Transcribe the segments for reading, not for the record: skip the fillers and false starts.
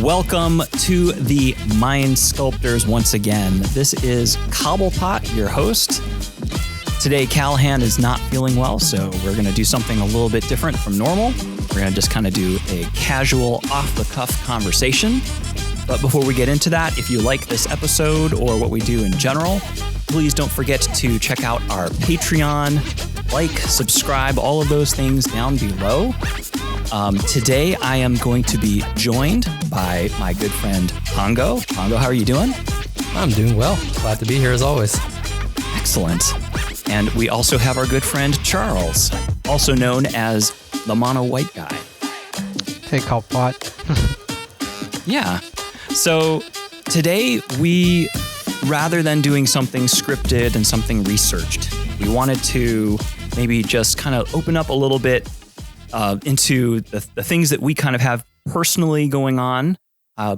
Welcome to the Mind Sculptors once again. This is Cobblepott, your host. Today, Callahan is not feeling well, so we're going to do something a little bit different from normal. We're going to just kind of do a casual, off-the-cuff conversation. But before we get into that, if you like this episode or what we do in general, please don't forget to check out our Patreon, like, subscribe, all of those things down below. Today, I am going to be joined by my good friend, Pongo. Pongo, how are you doing? I'm doing well. Glad to be here as always. Excellent. And we also have our good friend, Charles, also known as the Mono White Guy. Hey, Cobblepott. Yeah. So today, rather than doing something scripted and something researched, we wanted to maybe just kind of open up a little bit into the things that we kind of have personally going on,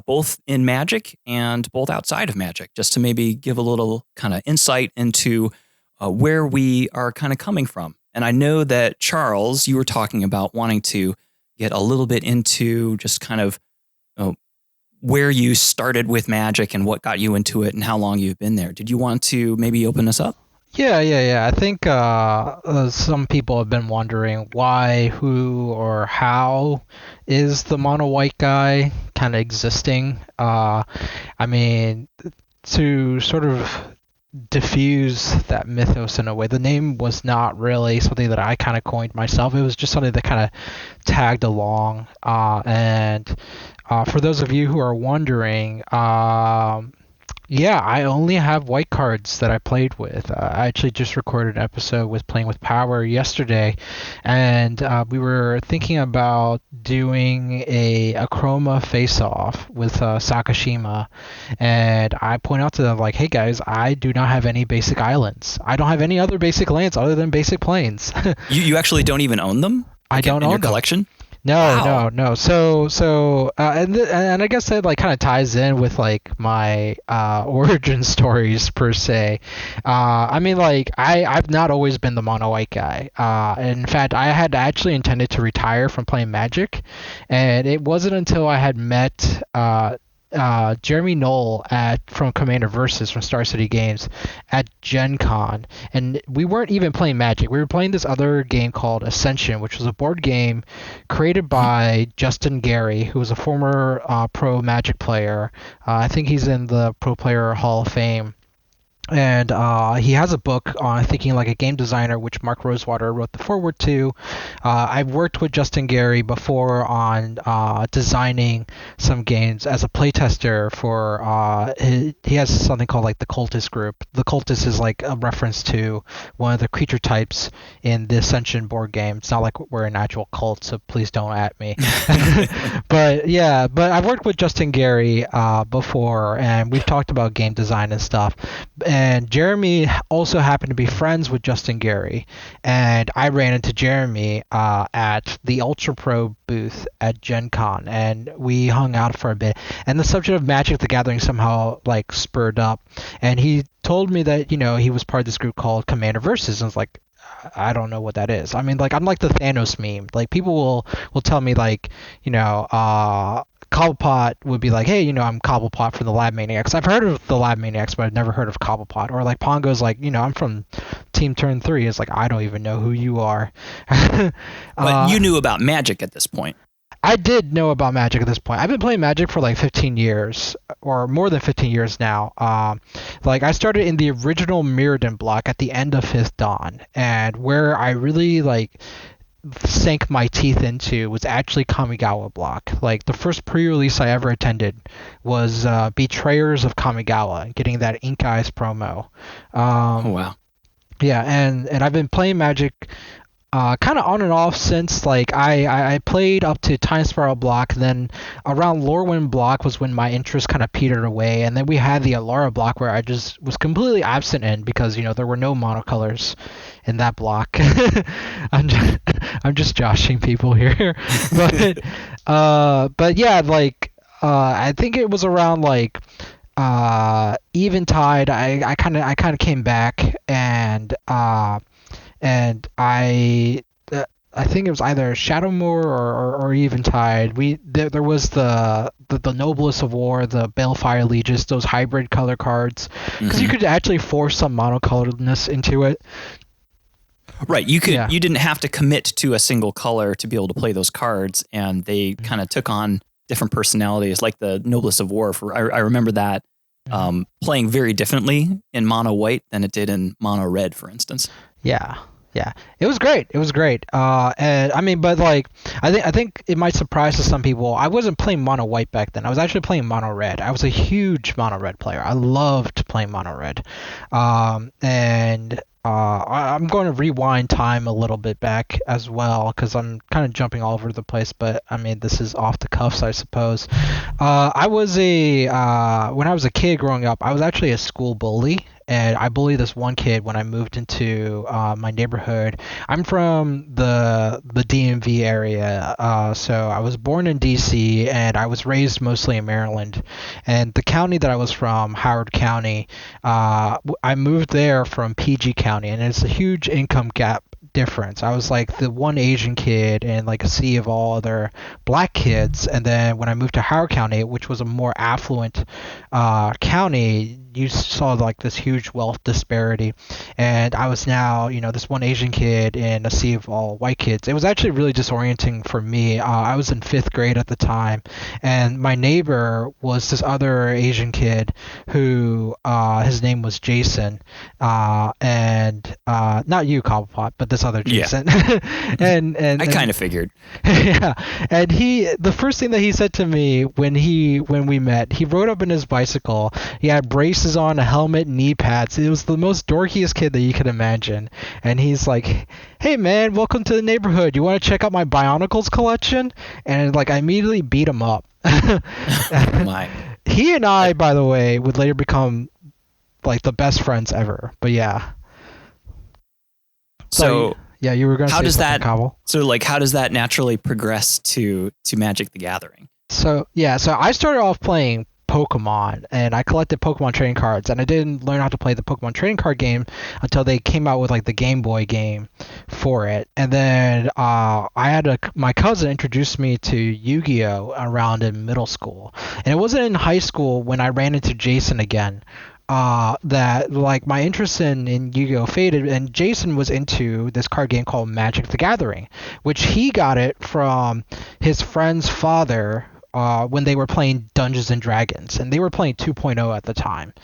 both in Magic and both outside of Magic, just to maybe give a little kind of insight into where we are kind of coming from. And I know that, Charles, you were talking about wanting to get a little bit into just kind of where you started with Magic and what got you into it and how long you've been there. Did you want to maybe open us up? Yeah. I think some people have been wondering why, who, or how is the Mono White Guy kind of existing. I mean, to sort of diffuse that mythos in a way, the name was not really something that I kind of coined myself. It was just something that kind of tagged along. And for those of you who are wondering, yeah, I only have white cards that I played with. I actually just recorded an episode with Playing with Power yesterday, and we were thinking about doing a Chroma face-off with Sakashima, and I point out to them, like, hey guys, I do not have any basic islands. I don't have any other basic lands other than basic plains. You actually don't even own them? I don't own your them. Collection? No. So and I guess that like kind of ties in with like my origin stories per se. I mean, like I've not always been the Mono White Guy. In fact, I had actually intended to retire from playing Magic, and it wasn't until I had met Jeremy Knoll from Commander Versus from Star City Games at Gen Con, and we weren't even playing Magic. We were playing this other game called Ascension, which was a board game created by Justin Gary, who was a former pro Magic player. I think he's in the Pro Player Hall of Fame. And he has a book on thinking like a game designer, which Mark Rosewater wrote the foreword to. I've worked with Justin Gary before on designing some games as a playtester for he has something called like the Cultist group. The Cultist is like a reference to one of the creature types in the Ascension board game. It's not like we're an actual cult, so please don't at me. But I've worked with Justin Gary before, and we've talked about game design and stuff. And Jeremy also happened to be friends with Justin Gary, and I ran into Jeremy at the Ultra Pro booth at Gen Con, and we hung out for a bit. And the subject of Magic the Gathering somehow like spurred up, and he told me that he was part of this group called Commander Versus, and I was like, I don't know what that is. I mean, like I'm like the Thanos meme. Like people will tell me like Cobblepott would be like, hey, I'm Cobblepott from the Lab Maniacs. I've heard of the Lab Maniacs, but I've never heard of Cobblepott. Or like Pongo's like, I'm from Team Turn 3. It's like, I don't even know who you are. But you knew about Magic at this point. I did know about Magic at this point. I've been playing Magic for like 15 years, or more than 15 years now. Like I started in the original Mirrodin block at the end of 5th Dawn, and where I really like sank my teeth into was actually Kamigawa block. Like the first pre-release I ever attended was Betrayers of Kamigawa, getting that Ink Eyes promo. Oh wow. Yeah, and I've been playing Magic kind of on and off since. Like I played up to Time Spiral block, then around Lorwyn block was when my interest kind of petered away, and then we had the Alara block where I just was completely absent in because there were no monocolors in that block. I'm just joshing people here, but yeah, like I think it was around like Eventide. I kind of came back and I I think it was either Shadowmoor or Eventide. There was the Noblest of War, the Balefire Legis, those hybrid color cards, because you could actually force some monocoloredness into it. Right, you didn't have to commit to a single color to be able to play those cards, and they kind of took on different personalities, like the Noblest of War. I remember that playing very differently in mono white than it did in mono red, for instance. Yeah, it was great. And I mean, but like, I think it might surprise to some people. I wasn't playing mono white back then. I was actually playing mono red. I was a huge mono red player. I loved playing mono red, and I'm going to rewind time a little bit back as well, because I'm kind of jumping all over the place, but I mean, this is off the cuffs, I suppose. When I was a kid growing up, I was actually a school bully, and I bullied this one kid when I moved into my neighborhood. I'm from the DMV area, so I was born in DC, and I was raised mostly in Maryland. And the county that I was from, Howard County, I moved there from PG County, and it's a huge income gap difference. I was like the one Asian kid in like a sea of all other black kids, and then when I moved to Howard County, which was a more affluent county, you saw like this huge wealth disparity, and I was now, this one Asian kid in a sea of all white kids. It was actually really disorienting for me. I was in 5th grade at the time, and my neighbor was this other Asian kid who his name was Jason, and not you, Cobblepott, but this other Jason. Yeah. and I kind of figured. Yeah, and the first thing that he said to me when we met, he rode up in his bicycle. He had braces on, a helmet, knee pads. It was the most dorkiest kid that you could imagine. And he's like, "Hey man, welcome to the neighborhood. You want to check out my Bionicles collection?" And like, I immediately beat him up. My. He and I, by the way, would later become like the best friends ever. But yeah. So yeah, you were going to say something, Cobble. So like, how does that naturally progress to Magic the Gathering? So I started off playing Pokemon, and I collected Pokemon trading cards, and I didn't learn how to play the Pokemon trading card game until they came out with like the Game Boy game for it. And then I had my cousin introduced me to Yu-Gi-Oh! Around in middle school, and it wasn't in high school when I ran into Jason again that like my interest in Yu-Gi-Oh! Faded, and Jason was into this card game called Magic the Gathering, which he got it from his friend's father when they were playing Dungeons and Dragons, and they were playing 2.0 at the time.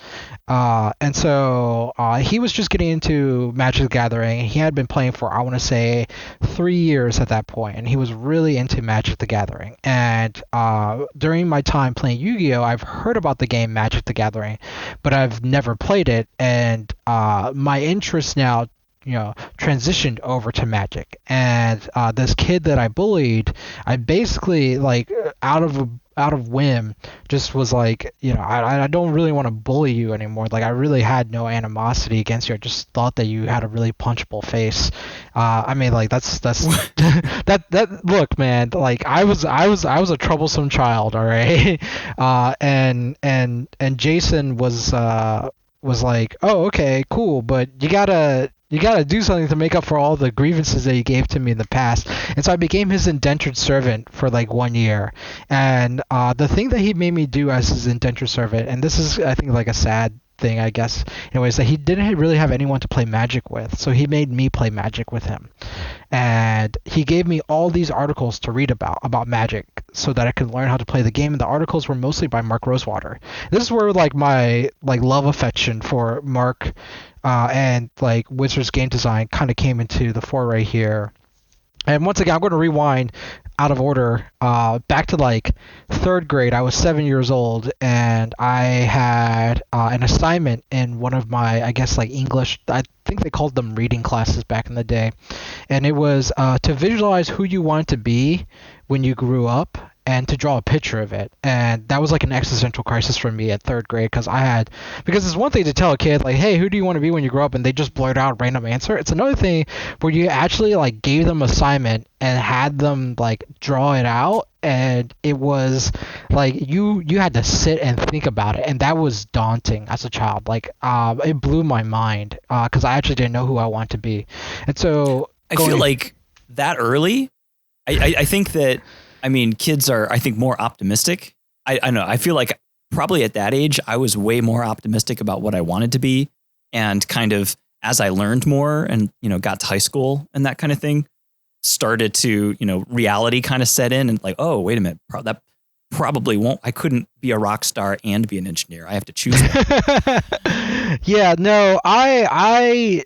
And so he was just getting into Magic the Gathering. He had been playing for, I want to say, 3 years at that point, and he was really into Magic the Gathering. And during my time playing Yu-Gi-Oh!, I've heard about the game Magic the Gathering, but I've never played it, and my interest now transitioned over to Magic. And this kid that I bullied, I basically like out of whim just was like, I don't really want to bully you anymore. Like, I really had no animosity against you. I just thought that you had a really punchable face. I mean, like, that's that look, man, like I was a troublesome child, all right. And Jason was like, "Oh, okay, cool, but you gotta do something to make up for all the grievances that you gave to me in the past." And so I became his indentured servant for like 1 year. And the thing that he made me do as his indentured servant, and this is, I think, like a sad thing, I guess, anyways, that he didn't really have anyone to play Magic with. So he made me play Magic with him. And he gave me all these articles to read about Magic so that I could learn how to play the game. And the articles were mostly by Mark Rosewater. This is where like my like love affection for Mark and like Wizards game design kind of came into the foray here. And once again, I'm going to rewind out of order back to like 3rd grade. I was 7 years old, and I had an assignment in one of my, I guess, like English, I think they called them reading classes back in the day. And it was to visualize who you wanted to be when you grew up, and to draw a picture of it. And that was like an existential crisis for me at 3rd grade, because it's one thing to tell a kid like, "Hey, who do you want to be when you grow up?" and they just blurt out a random answer. It's another thing where you actually like gave them assignment and had them like draw it out, and it was like you had to sit and think about it, and that was daunting as a child. Like it blew my mind because I actually didn't know who I wanted to be. And so I feel like that early, I think that, I mean, kids are, I think, more optimistic. I don't know. I feel like probably at that age, I was way more optimistic about what I wanted to be. And kind of as I learned more and, you know, got to high school and that kind of thing, started to, you know, reality kind of set in and like, oh, wait a minute, that probably won't, I couldn't be a rock star and be an engineer. I have to choose that. Yeah, no,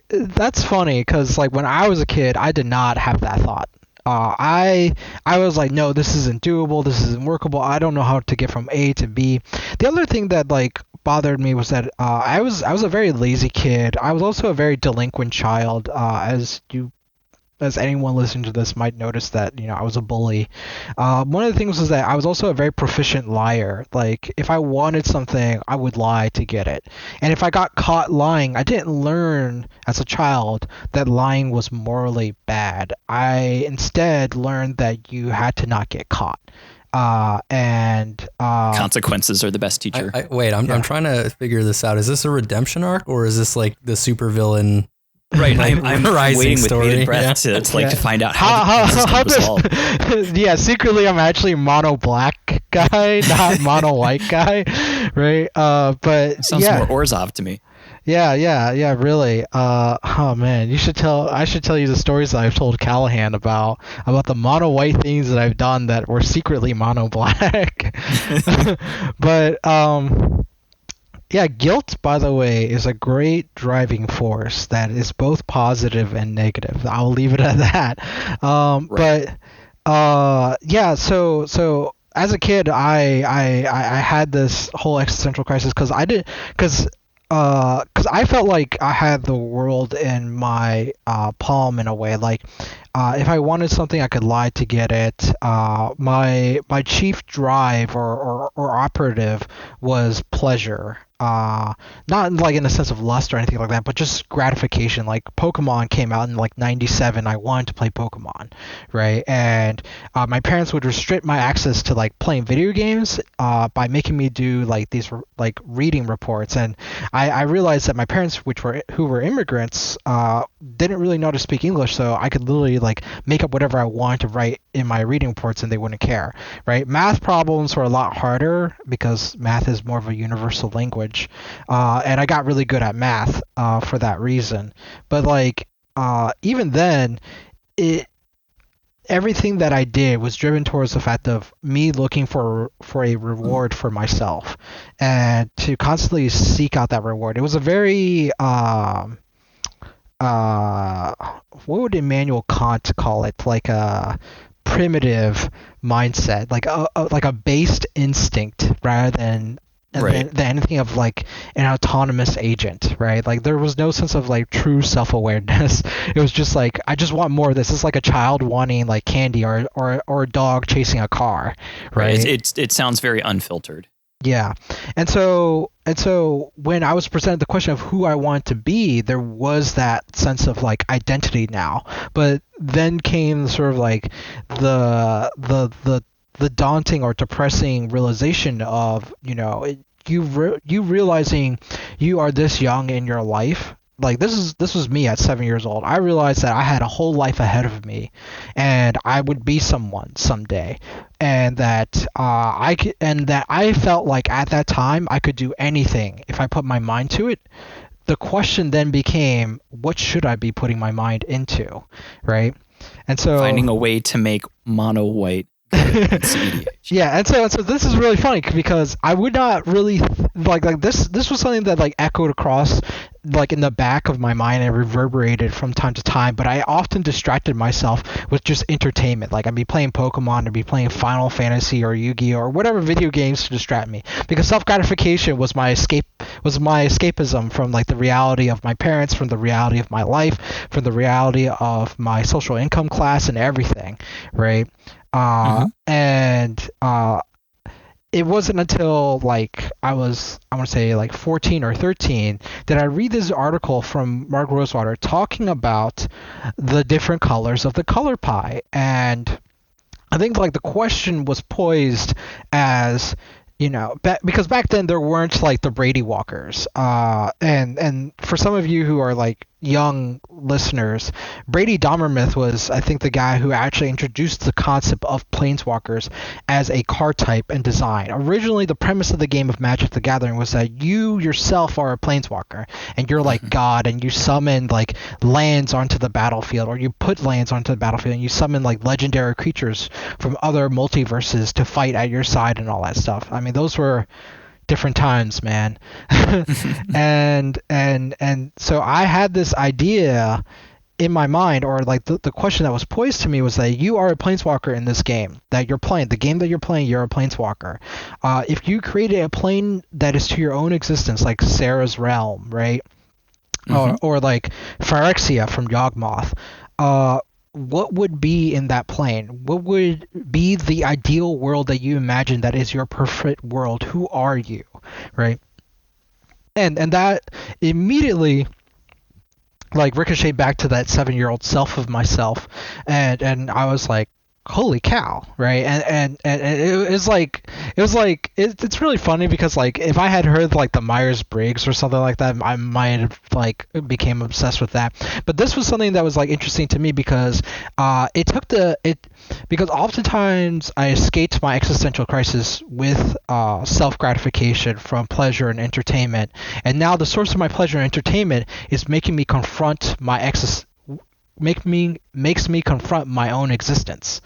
that's funny because like when I was a kid, I did not have that thought. I was like, no, this isn't doable. This isn't workable. I don't know how to get from A to B. The other thing that like bothered me was that I was a very lazy kid. I was also a very delinquent child, as anyone listening to this might notice that, you know, I was a bully. One of the things was that I was also a very proficient liar. Like, if I wanted something, I would lie to get it. And if I got caught lying, I didn't learn as a child that lying was morally bad. I instead learned that you had to not get caught. Consequences are the best teacher. I'm trying to figure this out. Is this a redemption arc or is this like the supervillain? Right, I'm waiting with bated breath to find out how this is going to resolve. Yeah, secretly I'm actually mono black guy, not mono white guy, right? But it sounds more Orzhov to me. Yeah, really. Oh man, I should tell you the stories that I've told Callahan about the mono white things that I've done that were secretly mono black. But yeah, guilt, by the way, is a great driving force that is both positive and negative. I'll leave it at that. Right. But yeah, so as a kid, I had this whole existential crisis because I felt like I had the world in my palm in a way. Like, if I wanted something, I could lie to get it. My chief drive or operative was pleasure. Not like in a sense of lust or anything like that, but just gratification. Like Pokemon came out in like '97, I wanted to play Pokemon, right? And my parents would restrict my access to like playing video games by making me do like these like reading reports. And I realized that my parents, who were immigrants, didn't really know how to speak English, so I could literally like make up whatever I wanted to write in my reading reports and they wouldn't care, right? Math problems were a lot harder because math is more of a universal language. And I got really good at math for that reason. But like even then, everything that I did was driven towards the fact of me looking for a reward for myself and to constantly seek out that reward. It was a very what would Immanuel Kant call it? Like a primitive mindset, like a based instinct rather than anything of like an autonomous agent, right? Like there was no sense of like true self-awareness. It was just like, I just want more of this. It's like a child wanting like candy or a dog chasing a car, right? It sounds very unfiltered. Yeah. And so when I was presented the question of who I wanted to be, there was that sense of like identity now. But then came sort of like the daunting or depressing realization of, you know, you realizing you are this young in your life. Like this was me at 7 years old. I realized that I had a whole life ahead of me, and I would be someone someday, and that I felt like at that time I could do anything if I put my mind to it. The question then became, what should I be putting my mind into, right? And so finding a way to make mono white CEDH. Yeah, and so this is really funny because I would not really like this was something that like echoed across like in the back of my mind and reverberated from time to time, but I often distracted myself with just entertainment. Like I'd be playing Pokemon, I'd be playing Final Fantasy or Yu-Gi-Oh or whatever video games to distract me, because self-gratification was my escapism from like the reality of my parents, from the reality of my life, from the reality of my social income class and everything, right? And it wasn't until like I want to say like 14 or 13 that I read this article from Mark Rosewater talking about the different colors of the color pie. And I think like the question was poised as, you know, because back then there weren't like the Brady Walkers. And for some of you who are like, young listeners, Brady Dommermuth was, I think, the guy who actually introduced the concept of planeswalkers as a card type and design. Originally, the premise of the game of Magic the Gathering was that you yourself are a planeswalker, and you're like God, and you summon like lands onto the battlefield, or you put lands onto the battlefield, and you summon like legendary creatures from other multiverses to fight at your side and all that stuff. I mean, those were different times, man. and so I had this idea in my mind, or like the question that was posed to me was that you are a planeswalker in this game that you're playing. The game that you're playing, you're a planeswalker. If you created a plane that is to your own existence, like Sarah's Realm, right? Or like Phyrexia from Yawgmoth, what would be in that plane? What would be the ideal world that you imagine that is your perfect world? Who are you, right? And that immediately like ricocheted back to that 7-year-old self of myself, and I was like, holy cow, right? And it was like it's really funny because like if I had heard like the Myers-Briggs or something like that, I might have like became obsessed with that. But this was something that was like interesting to me because because oftentimes I escaped my existential crisis with self-gratification from pleasure and entertainment, and now the source of my pleasure and entertainment is making me confront my makes me confront my own existence.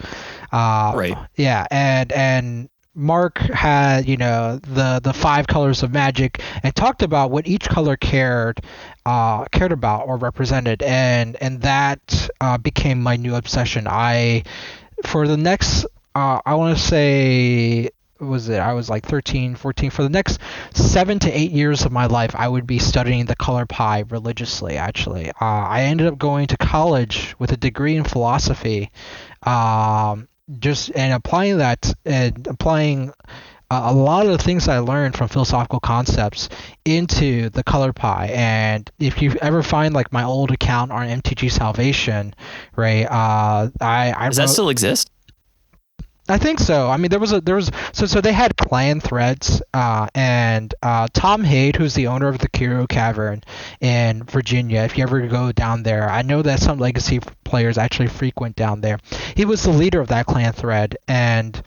Right. Yeah, and Mark had, the 5 colors of Magic and talked about what each color cared about or represented, and that became my new obsession. For the next I want to say, I was like 13, 14. For the next 7 to 8 years of my life, I would be studying the color pie religiously, actually. I ended up going to college with a degree in philosophy, and applying a lot of the things I learned from philosophical concepts into the color pie. And if you ever find like my old account on MTG Salvation, right? Does that still exist? I think so. I mean, so they had clan threads, and Tom Haidt, who's the owner of the Kiro Cavern in Virginia, if you ever go down there, I know that some Legacy players actually frequent down there. He was the leader of that clan thread, and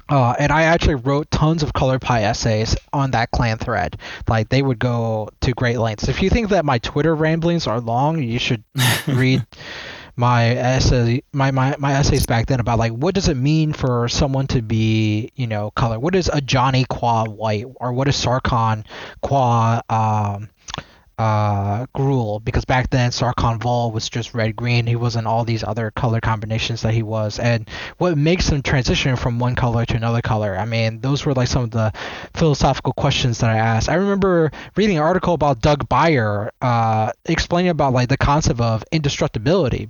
I actually wrote tons of color pie essays on that clan thread. Like, they would go to great lengths. If you think that my Twitter ramblings are long, you should read my essays back then about like what does it mean for someone to be color. What is a Johnny Qua white, or what is Sarkhan Qua Gruul, because back then Sarkhan Vol was just red green. He wasn't all these other color combinations that he was, and what makes him transition from one color to another color. I mean, those were like some of the philosophical questions that I asked. I remember reading an article about Doug Beyer explaining about like the concept of indestructibility,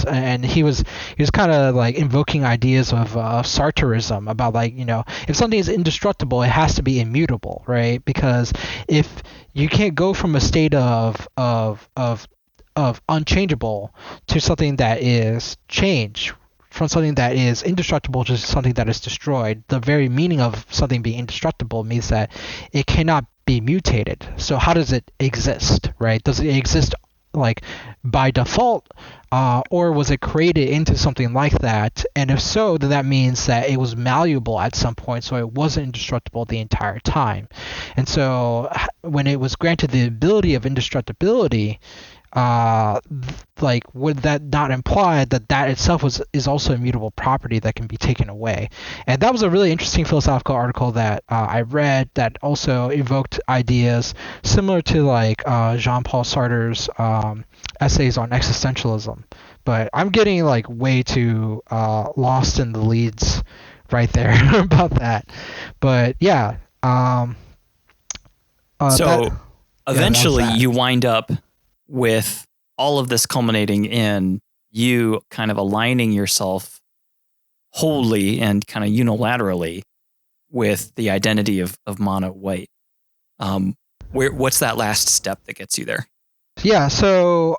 and he was kind of like invoking ideas of Sartreism about like, if something is indestructible, it has to be immutable, right? Because if you can't go from a state of unchangeable to something that is change, from something that is indestructible to something that is destroyed. The very meaning of something being indestructible means that it cannot be mutated. So how does it exist, right? Does it exist like by default, or was it created into something like that? And if so, then that means that it was malleable at some point, so it wasn't indestructible the entire time. And so when it was granted the ability of indestructibility, like, would that not imply that itself is also a mutable property that can be taken away? And that was a really interesting philosophical article that I read that also evoked ideas similar to like Jean-Paul Sartre's essays on existentialism. But I'm getting like way too lost in the leads right there about that. But yeah. Eventually you wind up with all of this culminating in you kind of aligning yourself wholly and kind of unilaterally with the identity of mono white. What's that last step that gets you there? Yeah, so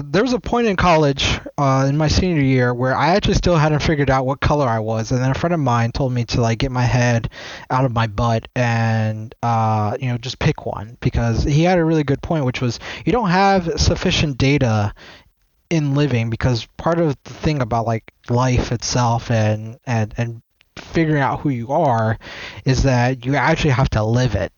there was a point in college, in my senior year, where I actually still hadn't figured out what color I was, and then a friend of mine told me to like get my head out of my butt and just pick one, because he had a really good point, which was you don't have sufficient data in living, because part of the thing about like life itself and figuring out who you are is that you actually have to live it.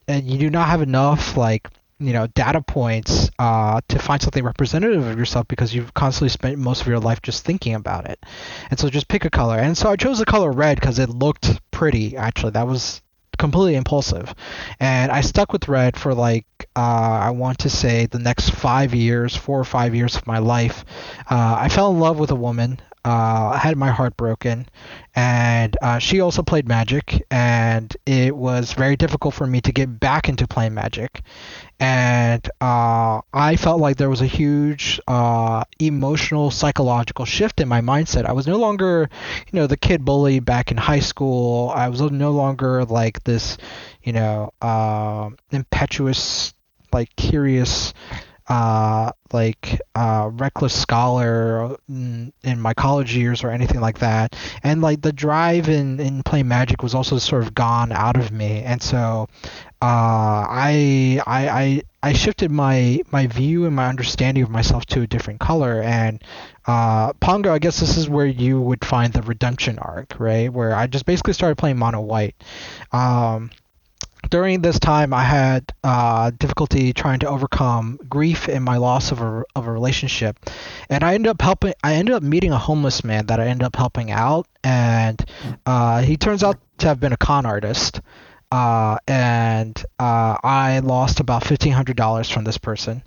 And you do not have enough like data points to find something representative of yourself, because you've constantly spent most of your life just thinking about it. And so just pick a color. And so I chose the color red because it looked pretty. Actually, that was completely impulsive, and I stuck with red for like I want to say the next 5 years, 4 or 5 years of my life. I fell in love with a woman. I had my heart broken, and she also played Magic, and it was very difficult for me to get back into playing Magic. And I felt like there was a huge emotional, psychological shift in my mindset. I was no longer, the kid bully back in high school. I was no longer like this, impetuous, like curious, reckless scholar in my college years or anything like that. And like the drive in playing Magic was also sort of gone out of me. And so I shifted my view and my understanding of myself to a different color. And Pongo, I guess this is where you would find the redemption arc, right? Where I just basically started playing mono white. During this time, I had difficulty trying to overcome grief in my loss of a relationship, and I ended up helping. I ended up meeting a homeless man that I ended up helping out, and he turns out to have been a con artist. And I lost about $1,500 from this person.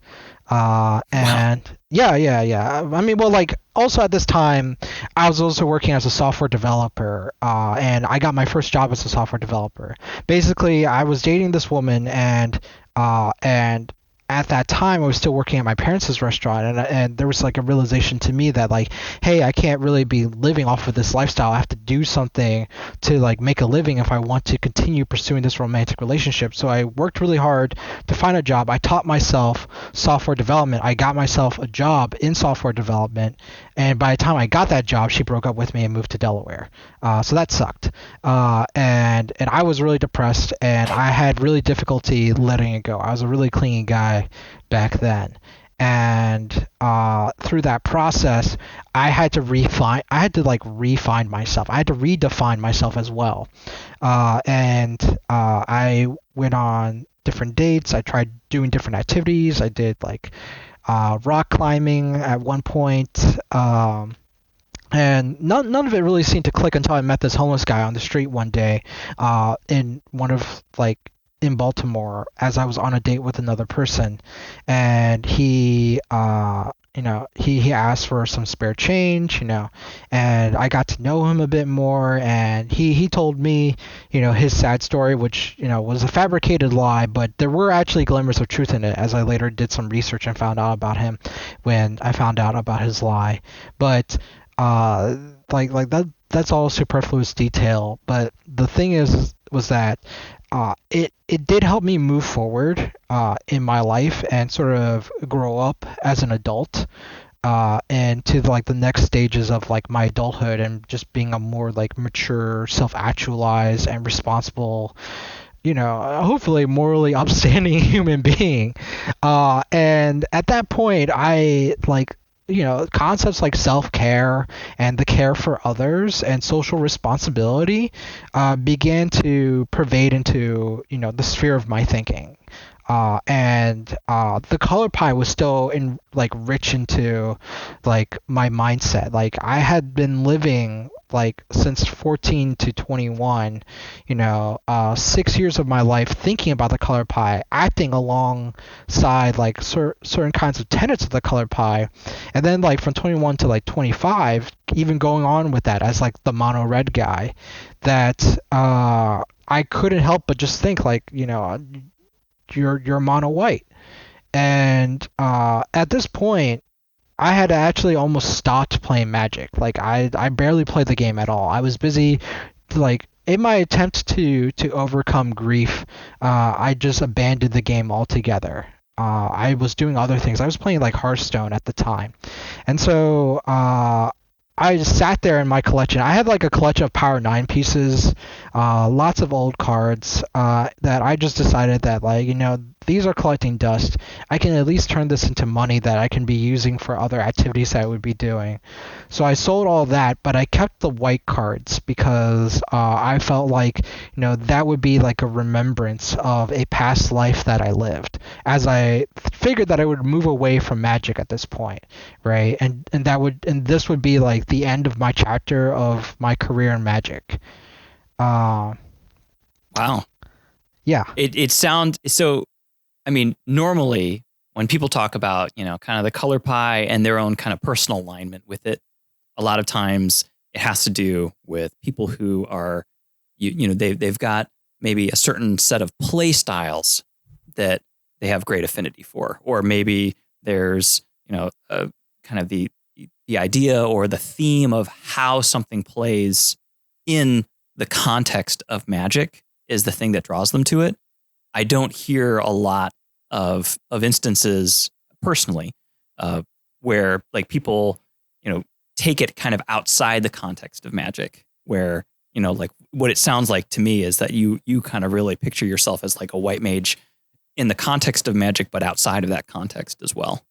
And wow. Yeah. I mean, well, like also at this time, I was also working as a software developer, and I got my first job as a software developer. Basically, I was dating this woman, and at that time I was still working at my parents' restaurant, and there was like a realization to me that like, hey, I can't really be living off of this lifestyle. I have to do something to like make a living if I want to continue pursuing this romantic relationship. So I worked really hard to find a job. I taught myself software development. I got myself a job in software development, and by the time I got that job, she broke up with me and moved to Delaware. So that sucked. And I was really depressed, and I had really difficulty letting it go. I was a really clingy guy back then. And through that process, I had to refine myself. I had to redefine myself as well. And I went on different dates. I tried doing different activities. I did like rock climbing at one point. And none of it really seemed to click until I met this homeless guy on the street one day, in Baltimore, as I was on a date with another person, and he asked for some spare change, and I got to know him a bit more, and he told me, his sad story, which, was a fabricated lie, but there were actually glimmers of truth in it, as I later did some research and found out about him when I found out about his lie. But that's all superfluous detail. But the thing was that it did help me move forward in my life and sort of grow up as an adult, and to like the next stages of like my adulthood, and just being a more like mature, self-actualized and responsible, hopefully morally upstanding human being. And at that point, I like, concepts like self-care and the care for others and social responsibility began to pervade into, the sphere of my thinking. And the color pie was still rich into like my mindset. Like I had been living like since 14 to 21, 6 years of my life thinking about the color pie, acting alongside like certain kinds of tenets of the color pie, and then like from 21 to like 25, even going on with that as like the mono red guy, that I couldn't help but just think like, you're mono white. And at this point, I had actually almost stopped playing Magic. Like I barely played the game at all. I was busy like in my attempt to overcome grief, I just abandoned the game altogether. I was doing other things. I was playing like Hearthstone at the time, and so I just sat there in my collection. I had like a collection of Power 9 pieces, lots of old cards that I just decided that, like, these are collecting dust. I can at least turn this into money that I can be using for other activities that I would be doing. So I sold all that, but I kept the white cards because I felt like, that would be like a remembrance of a past life that I lived, as I figured that I would move away from Magic at this point, right? And this would be like the end of my chapter of my career in Magic. Wow. Yeah. It sounds so. I mean, normally when people talk about, kind of the color pie and their own kind of personal alignment with it, a lot of times it has to do with people who are, they've got maybe a certain set of play styles that they have great affinity for, or maybe there's, kind of the idea or the theme of how something plays in the context of Magic is the thing that draws them to it. I don't hear a lot of instances personally where like people, take it kind of outside the context of Magic, where, like what it sounds like to me is that you kind of really picture yourself as like a white mage in the context of Magic, but outside of that context as well.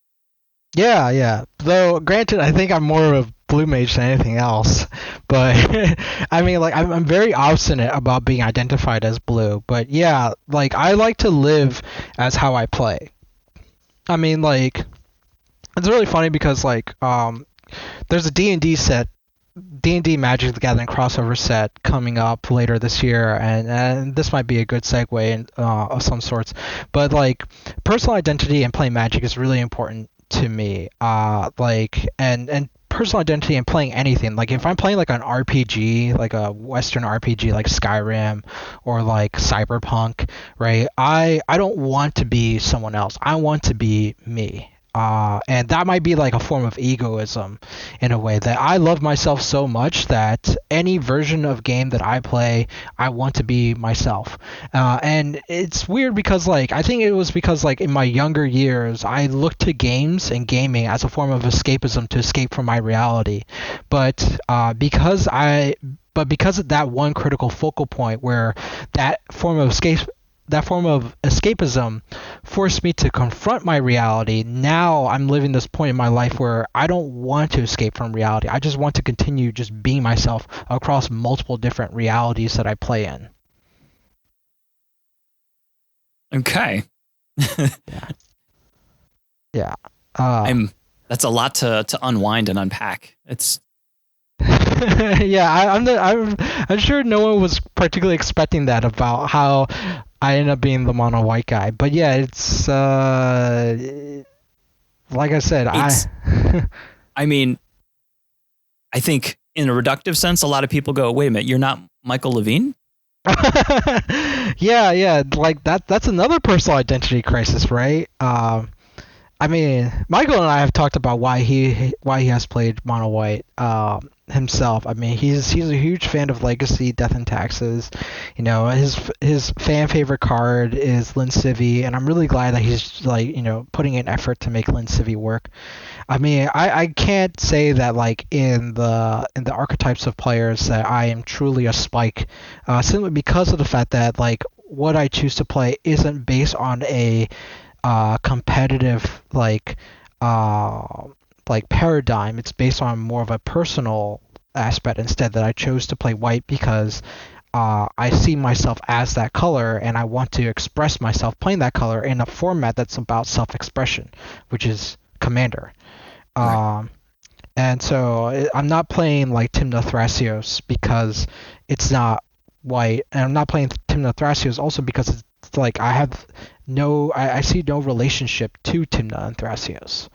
Yeah. Though, granted, I think I'm more of a blue mage than anything else. But I mean, like, I'm very obstinate about being identified as blue. But yeah, like, I like to live as how I play. I mean, like, it's really funny because, like, there's a D&D set, D&D Magic the Gathering crossover set coming up later this year, and this might be a good segue of some sorts. But, like, personal identity and playing Magic is really important to me, and personal identity and playing anything. Like if I'm playing like an RPG, like a Western RPG like Skyrim or like Cyberpunk, right? I don't want to be someone else. I want to be me. And that might be like a form of egoism in a way, that I love myself so much that any version of game that I play, I want to be myself. And it's weird because like, I think it was because like in my younger years, I looked to games and gaming as a form of escapism to escape from my reality. But because of that one critical focal point where that form of escapism forced me to confront my reality. Now I'm living this point in my life where I don't want to escape from reality. I just want to continue just being myself across multiple different realities that I play in. Okay. Yeah. That's a lot to unwind and unpack. It's yeah, I'm sure no one was particularly expecting that about how I end up being the mono white guy. But yeah, it's like I said, I mean, I think in a reductive sense, a lot of people go, "Wait a minute, you're not Michael Levine?" yeah, like that's another personal identity crisis, right? I mean, Michael and I have talked about why he has played mono white himself. I mean, he's a huge fan of Legacy, Death and Taxes. His fan favorite card is Lin Civi, and I'm really glad that he's like putting in effort to make Lin Civi work. I mean, I can't say that like in the archetypes of players that I am truly a Spike, simply because of the fact that like what I choose to play isn't based on a competitive paradigm. It's based on more of a personal aspect instead, that I chose to play white because I see myself as that color and I want to express myself playing that color in a format that's about self-expression, which is Commander. Right. And so I'm not playing like Tymna Thrasios because it's not white, and I'm not playing Tymna Thrasios also because it's like I see no relationship to Tymna and Thrasios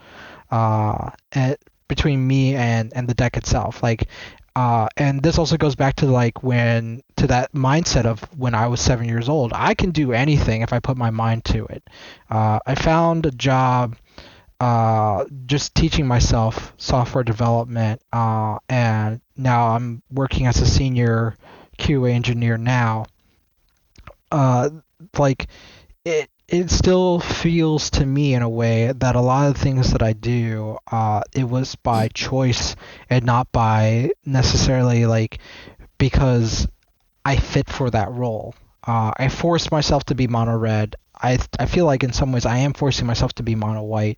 between me and the deck itself. And this also goes back to that mindset of when I was 7 years old. I can do anything if I put my mind to it. I found a job just teaching myself software development, and now I'm working as a senior QA engineer now, like it still feels to me in a way that a lot of things that I do, it was by choice and not by necessarily like because I fit for that role. I forced myself to be mono red. I feel like in some ways I am forcing myself to be mono white.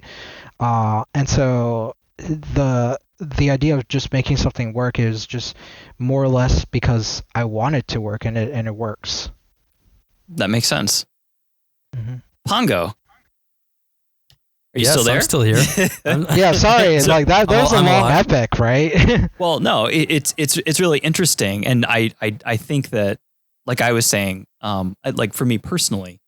And so the idea of just making something work is just more or less because I want it to work and it works. That makes sense. Mm-hmm. Pongo, are you still there? I'm still here. Yeah, sorry. So, like that was a long epic, right? Well, no, it's really interesting, and I think that, like I was saying, like for me personally,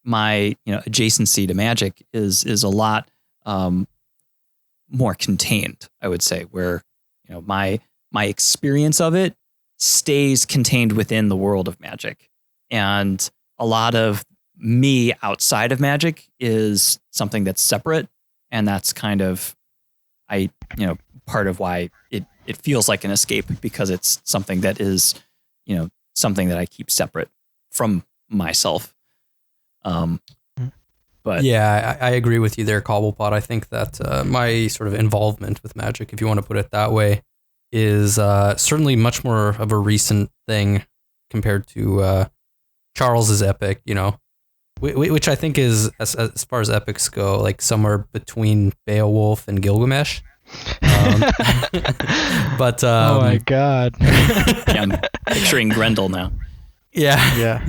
my adjacency to magic is a lot more contained, I would say, where my experience of it stays contained within the world of magic, and a lot of me outside of magic is something that's separate, and that's kind of part of why it feels like an escape, because it's something that is something that I keep separate from myself. But yeah, I agree with you there, Cobblepott. I think that my sort of involvement with magic, if you want to put it that way, is certainly much more of a recent thing compared to Charles's epic, which I think is, as far as epics go, like somewhere between Beowulf and Gilgamesh. But oh my god. Yeah, I'm picturing Grendel now. Yeah.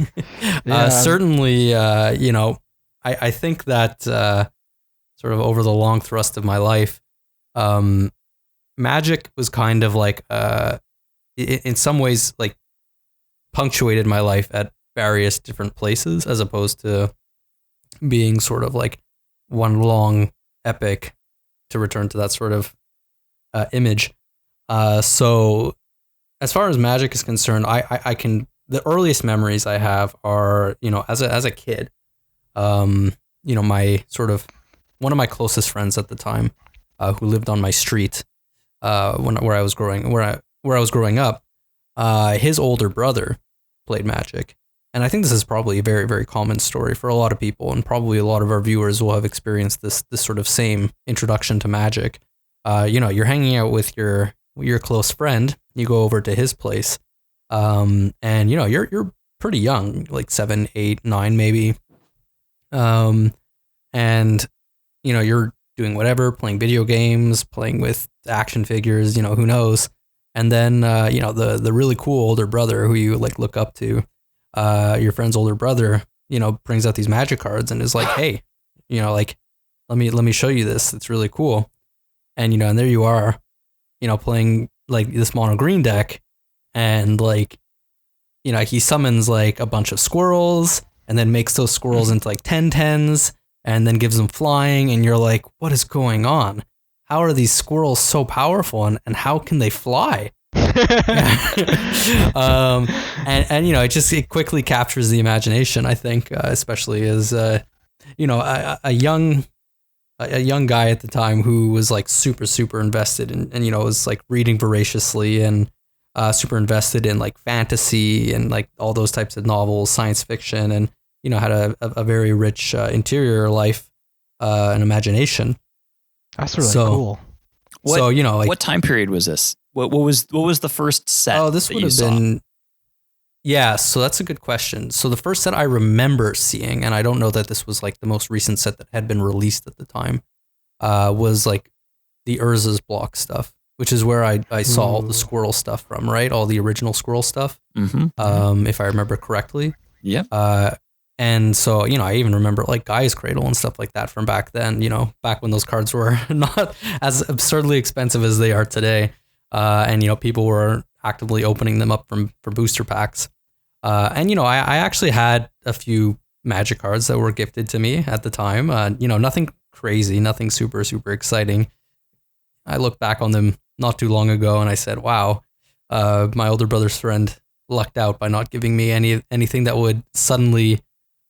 Certainly, I think that sort of over the long thrust of my life, magic was kind of like, in some ways, like punctuated my life at various different places, as opposed to being sort of like one long epic, to return to that sort of image. So as far as magic is concerned, I can, the earliest memories I have are, as a kid, my sort of, one of my closest friends at the time, who lived on my street, where I was growing up, his older brother played magic. And I think this is probably a very, very common story for a lot of people, and probably a lot of our viewers will have experienced this sort of same introduction to magic. You're hanging out with your close friend, you go over to his place, and you're pretty young, like 7, 8, 9 maybe, and you're doing whatever, playing video games, playing with action figures, who knows, and then the really cool older brother who you like look up to, your friend's older brother, brings out these magic cards and is like, hey, like, let me show you this. It's really cool. And, and there you are, playing like this mono green deck, and like, he summons like a bunch of squirrels and then makes those squirrels into like 10/10s and then gives them flying. And you're like, what is going on? How are these squirrels so powerful, and how can they fly? It quickly captures the imagination, I think, especially as a young guy at the time who was like super invested and was like reading voraciously and super invested in like fantasy and like all those types of novels, science fiction, and had a very rich interior life and imagination. That's really cool. What time period was this? What was the first set? Oh, this would have been. Yeah, so that's a good question. So the first set I remember seeing, and I don't know that this was like the most recent set that had been released at the time, was like the Urza's block stuff, which is where I saw all the squirrel stuff from, right? All the original squirrel stuff, if I remember correctly. Yeah. And so, I even remember like Gaia's Cradle and stuff like that from back then, back when those cards were not as absurdly expensive as they are today. And people were actively opening them up for booster packs. And I actually had a few magic cards that were gifted to me at the time. Nothing crazy, nothing super exciting. I look back on them not too long ago and I said, wow, my older brother's friend lucked out by not giving me anything that would suddenly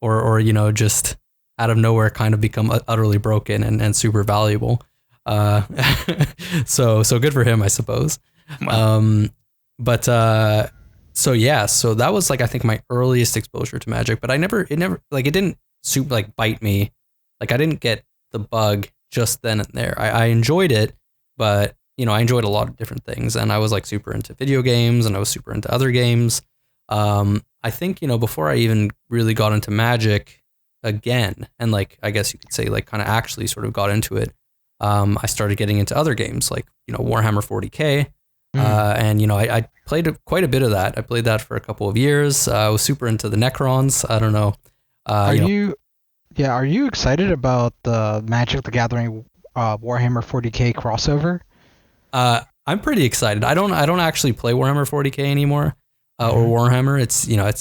or just out of nowhere kind of become utterly broken and super valuable. So good for him, I suppose. Wow. But So yeah, so that was like I think my earliest exposure to Magic, but it never like it didn't like bite me. Like I didn't get the bug just then and there. I enjoyed it, but I enjoyed a lot of different things, and I was like super into video games, and I was super into other games. I think before I even really got into Magic again, and like I guess you could say like kind of actually sort of got into it, I started getting into other games like Warhammer 40K. And I played quite a bit of that. I played that for a couple of years. I was super into the Necrons. I don't know. Are you excited about the Magic the Gathering Warhammer 40K crossover? I'm pretty excited. I don't actually play Warhammer 40K anymore, or Warhammer. It's I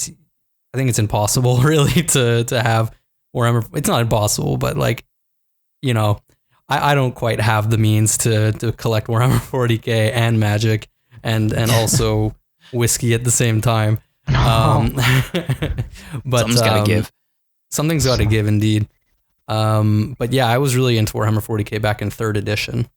think it's impossible really to have Warhammer. It's not impossible, but like I don't quite have the means to collect Warhammer 40K and Magic and also whiskey at the same time. But something's got to give. Something's got to give, indeed. But yeah, I was really into Warhammer 40K back in 3rd edition.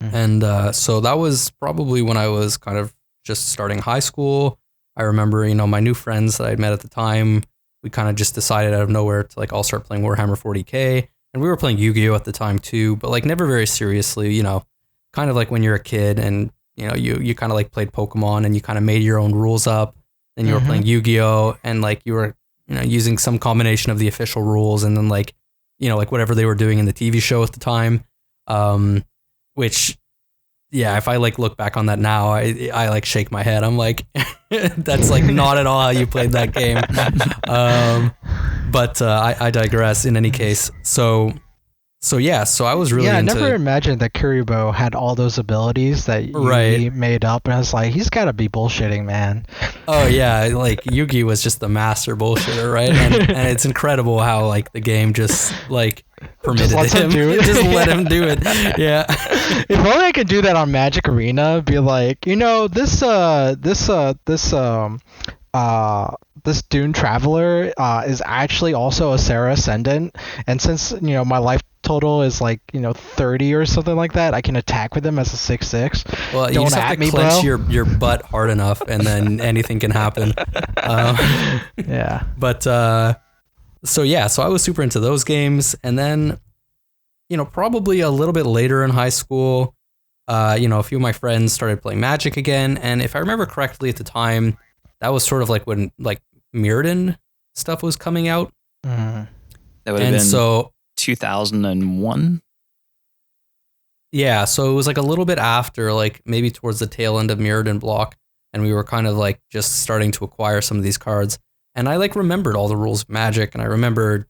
And so that was probably when I was kind of just starting high school. I remember, my new friends that I'd met at the time, we kind of just decided out of nowhere to like all start playing Warhammer 40K. And we were playing Yu-Gi-Oh! At the time too, but like never very seriously, kind of like when you're a kid and, you kind of like played Pokemon and you kind of made your own rules up and you were playing Yu-Gi-Oh! And like you were, using some combination of the official rules and then like, like whatever they were doing in the TV show at the time. Which, yeah, if I like look back on that now, I like shake my head. I'm like, that's like not at all how you played that game. But I digress in any case. So I was really I never imagined that Kuribo had all those abilities that Yugi made up, and I was like, he's got to be bullshitting, man. Oh yeah, like Yugi was just the master bullshitter, right? And it's incredible how like the game just like permitted him just let him do it. Yeah. If only I could do that on Magic Arena, be like, this Dune Traveler is actually also a Sarah Ascendant, and since my life total is like 30 or something like that, I can attack with him as a 6/6. Well, you just have to clench your butt hard enough, and then anything can happen. Yeah. But so I was super into those games, and then probably a little bit later in high school, a few of my friends started playing Magic again, and if I remember correctly at the time, that was sort of like when like Mirrodin stuff was coming out. That would have been 2001. Yeah, so it was like a little bit after, like maybe towards the tail end of Mirrodin block, and we were kind of like just starting to acquire some of these cards. And I like remembered all the rules of Magic, and I remembered,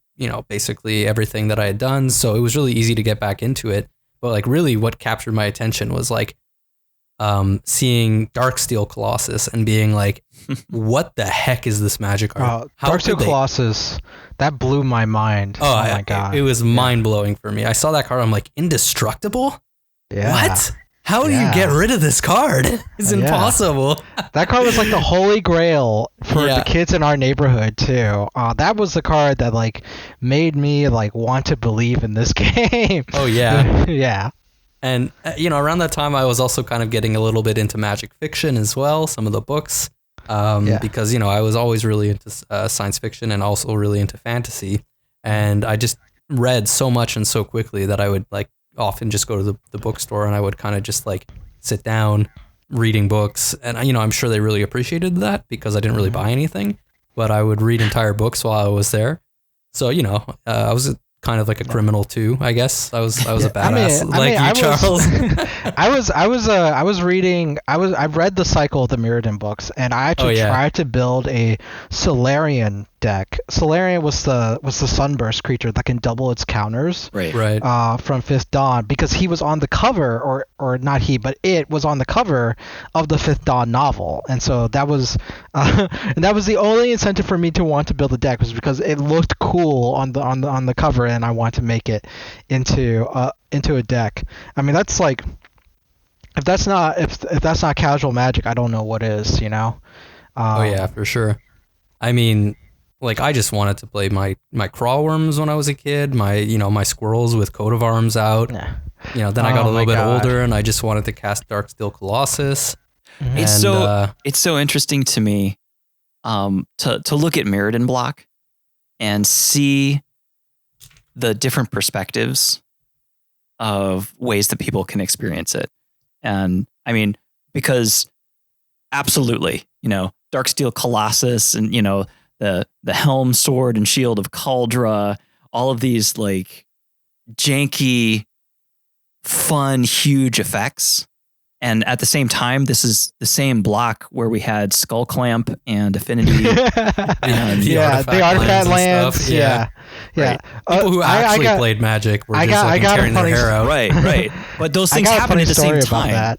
basically everything that I had done. So it was really easy to get back into it. But like really what captured my attention was like seeing Darksteel Colossus and being like, what the heck is this Magic card? Darksteel Colossus, that blew my mind. Oh my God. It was mind blowing for me. I saw that card. I'm like, indestructible? Yeah. What? How do you get rid of this card? It's impossible. That card was like the holy grail for the kids in our neighborhood too. That was the card that like made me like want to believe in this game. Oh yeah. Yeah. And around that time I was also kind of getting a little bit into magic fiction as well, some of the books. Because I was always really into science fiction and also really into fantasy. And I just read so much and so quickly that I would like often just go to the bookstore and I would kind of just like sit down reading books. And, I'm sure they really appreciated that because I didn't really buy anything, but I would read entire books while I was there. So, I was kind of like a criminal too, I guess. I was a badass Charles. I've read the cycle of the Mirrodin books, and I actually tried to build a Solarian deck. Solarian was the sunburst creature that can double its counters. Right. From Fifth Dawn, because he was on the cover, or not he, but it was on the cover of the Fifth Dawn novel, and so that was the only incentive for me to want to build a deck, was because it looked cool on the cover, and I want to make it into a deck. I mean, that's like, if that's not casual Magic, I don't know what is. Oh yeah, for sure. I mean, like I just wanted to play my crawworms when I was a kid, my squirrels with coat of arms out. Yeah. Then I got a little bit older and I just wanted to cast Darksteel Colossus. It's so interesting to me to look at Mirrodin block and see the different perspectives of ways that people can experience it. And I mean, because absolutely, Darksteel Colossus and, the Helm Sword and Shield of Kaldra, all of these like janky, fun, huge effects. And at the same time, this is the same block where we had Skull Clamp and Affinity. And the artifact lands. Yeah. Right. People who actually played Magic were just tearing their hair out. Right. But those things happen at the same time.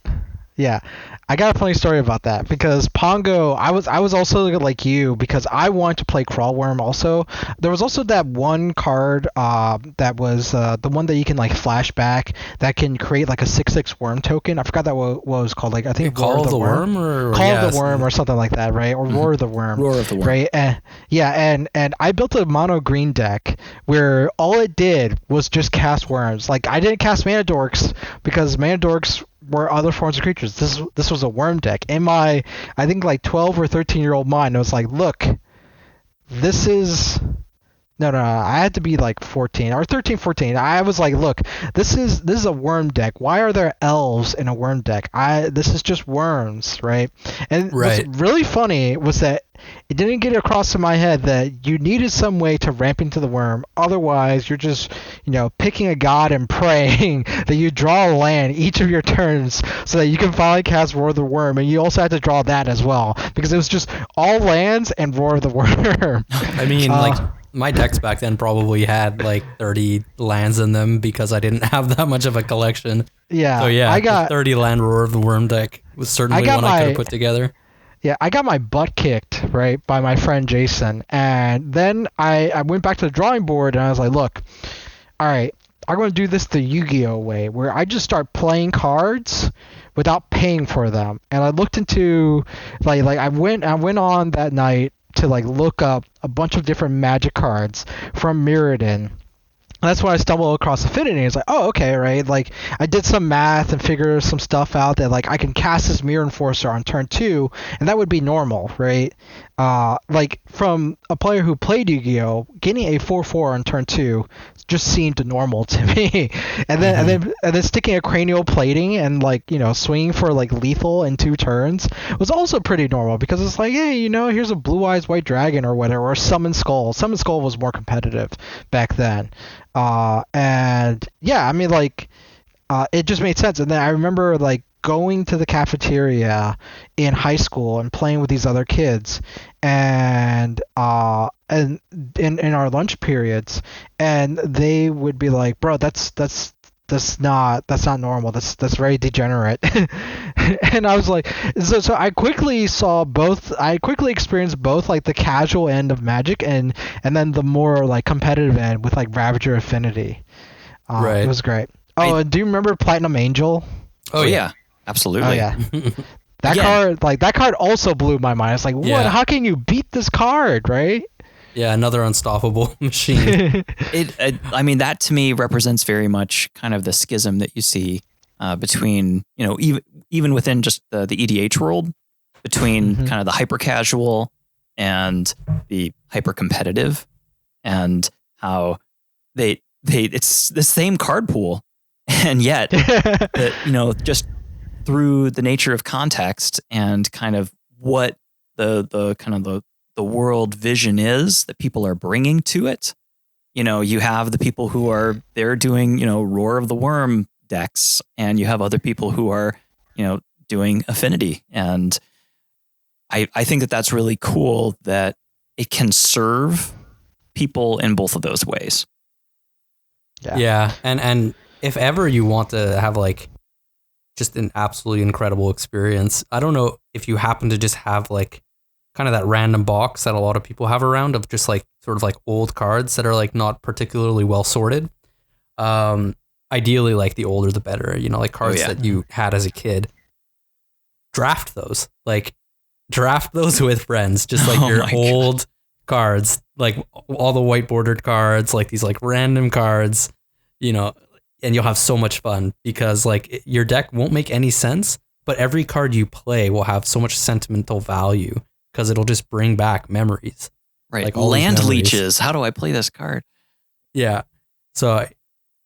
Yeah. I got a funny story about that because Pongo, I was also like you because I wanted to play Crawl Worm also. There was also that one card that was the one that you can like flash back that can create like a 6/6 worm token. I forgot that what it was called. Like I think Call of the Worm or Call of the Worm or something like that, right? Or Roar of the Worm. Roar of the Worm. Right? And I built a mono green deck where all it did was just cast worms. Like I didn't cast Mana Dorks because Mana Dorks were other forms of creatures. This was a worm deck. In my, I think like 12 or 13-year-old mind, I was like, look, this is... No, I had to be like 14 or 13, 14. I was like, look, this is a worm deck. Why are there elves in a worm deck? This is just worms, right? And what's really funny was that it didn't get across to my head that you needed some way to ramp into the worm. Otherwise, you're just, picking a god and praying that you draw a land each of your turns so that you can finally cast Roar of the Worm. And you also had to draw that as well because it was just all lands and Roar of the Worm. I mean, my decks back then probably had like 30 lands in them because I didn't have that much of a collection. Yeah. So yeah, I got the 30 land Roar of the Worm deck was certainly one I could have put together. Yeah, I got my butt kicked, right, by my friend Jason. And then I went back to the drawing board and I was like, look, all right, I'm going to do this the Yu-Gi-Oh way where I just start playing cards without paying for them. And I looked into I went on that night to like look up a bunch of different Magic cards from Mirrodin. That's when I stumbled across Affinity. It's like, oh, okay, right? Like, I did some math and figured some stuff out that, like, I can cast this Mirror Enforcer on turn 2, and that would be normal, right? Like, from a player who played Yu-Gi-Oh!, getting a 4/4 on turn 2 just seemed normal to me. And then sticking a cranial plating and, like, swinging for, like, lethal in 2 turns was also pretty normal because it's like, hey, here's a Blue Eyes White Dragon or whatever, or Summon Skull. Summon Skull was more competitive back then. And yeah, I mean, like, it just made sense. And then I remember like going to the cafeteria in high school and playing with these other kids, and in our lunch periods, and they would be like, "Bro, that's not normal. That's very degenerate." And I was like, so I quickly saw both. I quickly experienced both, like the casual end of Magic and then the more like competitive end with like Ravager Affinity. It was great. Oh, and do you remember Platinum Angel? Oh yeah, absolutely. Oh yeah. That card also blew my mind. It's like, what? Yeah. How can you beat this card, right? Yeah, another unstoppable machine. I mean, that to me represents very much kind of the schism that you see between, even within just the EDH world, between kind of the hyper casual and the hyper competitive, and how it's the same card pool, and yet just through the nature of context and kind of what the kind of the world vision is that people are bringing to it. You have the people who are there doing, Roar of the Worm decks, and you have other people who are, doing Affinity. And I think that that's really cool that it can serve people in both of those ways. Yeah. And if ever you want to have like just an absolutely incredible experience, I don't know if you happen to just have like kind of that random box that a lot of people have around of just like sort of like old cards that are like not particularly well sorted. Ideally, like the older the better, like cards that you had as a kid. Draft those with friends, just like your old cards, like all the white bordered cards, like these like random cards, and you'll have so much fun because like your deck won't make any sense but every card you play will have so much sentimental value because it'll just bring back memories. Right. Like all these Land memories. leeches. How do I play this card? Yeah. So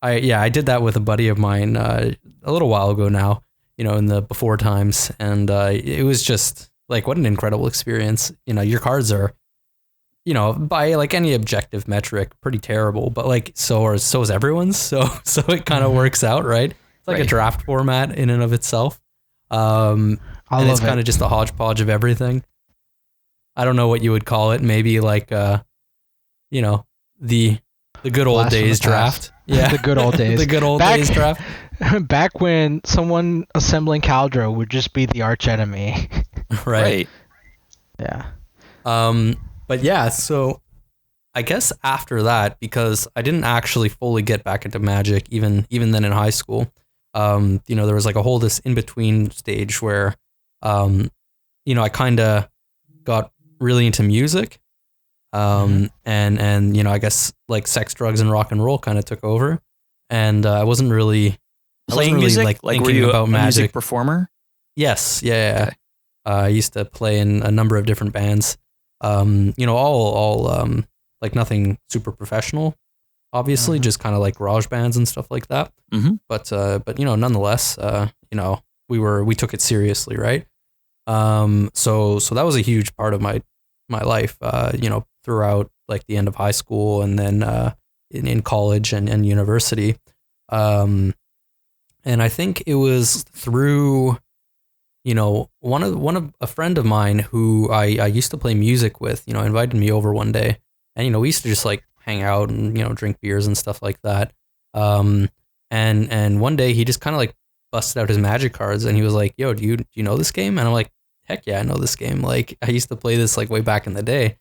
I did that with a buddy of mine a little while ago now, in the before times. And it was just like, what an incredible experience. Your cards are, by like any objective metric, pretty terrible, but like so is everyone's. So it kind of works out, right? It's like a draft format in and of itself. And it's kind of just a hodgepodge of everything. I don't know what you would call it. Maybe like, the good old days draft. Yeah. The good old days. The good old days draft. Back when someone assembling Caldro would just be the arch enemy. Right. Yeah. But yeah, so I guess after that, because I didn't actually fully get back into Magic, even then in high school, there was like a whole this in-between stage where, I kind of got really into music. And I guess like sex, drugs, and rock and roll kind of took over, and I wasn't really playing music. Like were you about a music performer? Yes, yeah. Okay. I used to play in a number of different bands. All like nothing super professional, obviously, just kind of like garage bands and stuff like that. Mm-hmm. But nonetheless, we took it seriously, right? So that was a huge part of my life, throughout like the end of high school and then in college and university. And I think it was through, a friend of mine who I used to play music with, invited me over one day, and, we used to just like hang out and, drink beers and stuff like that. And one day he just kind of like busted out his Magic cards and he was like, yo, do you know this game? And I'm like, heck yeah, I know this game. Like I used to play this like way back in the day,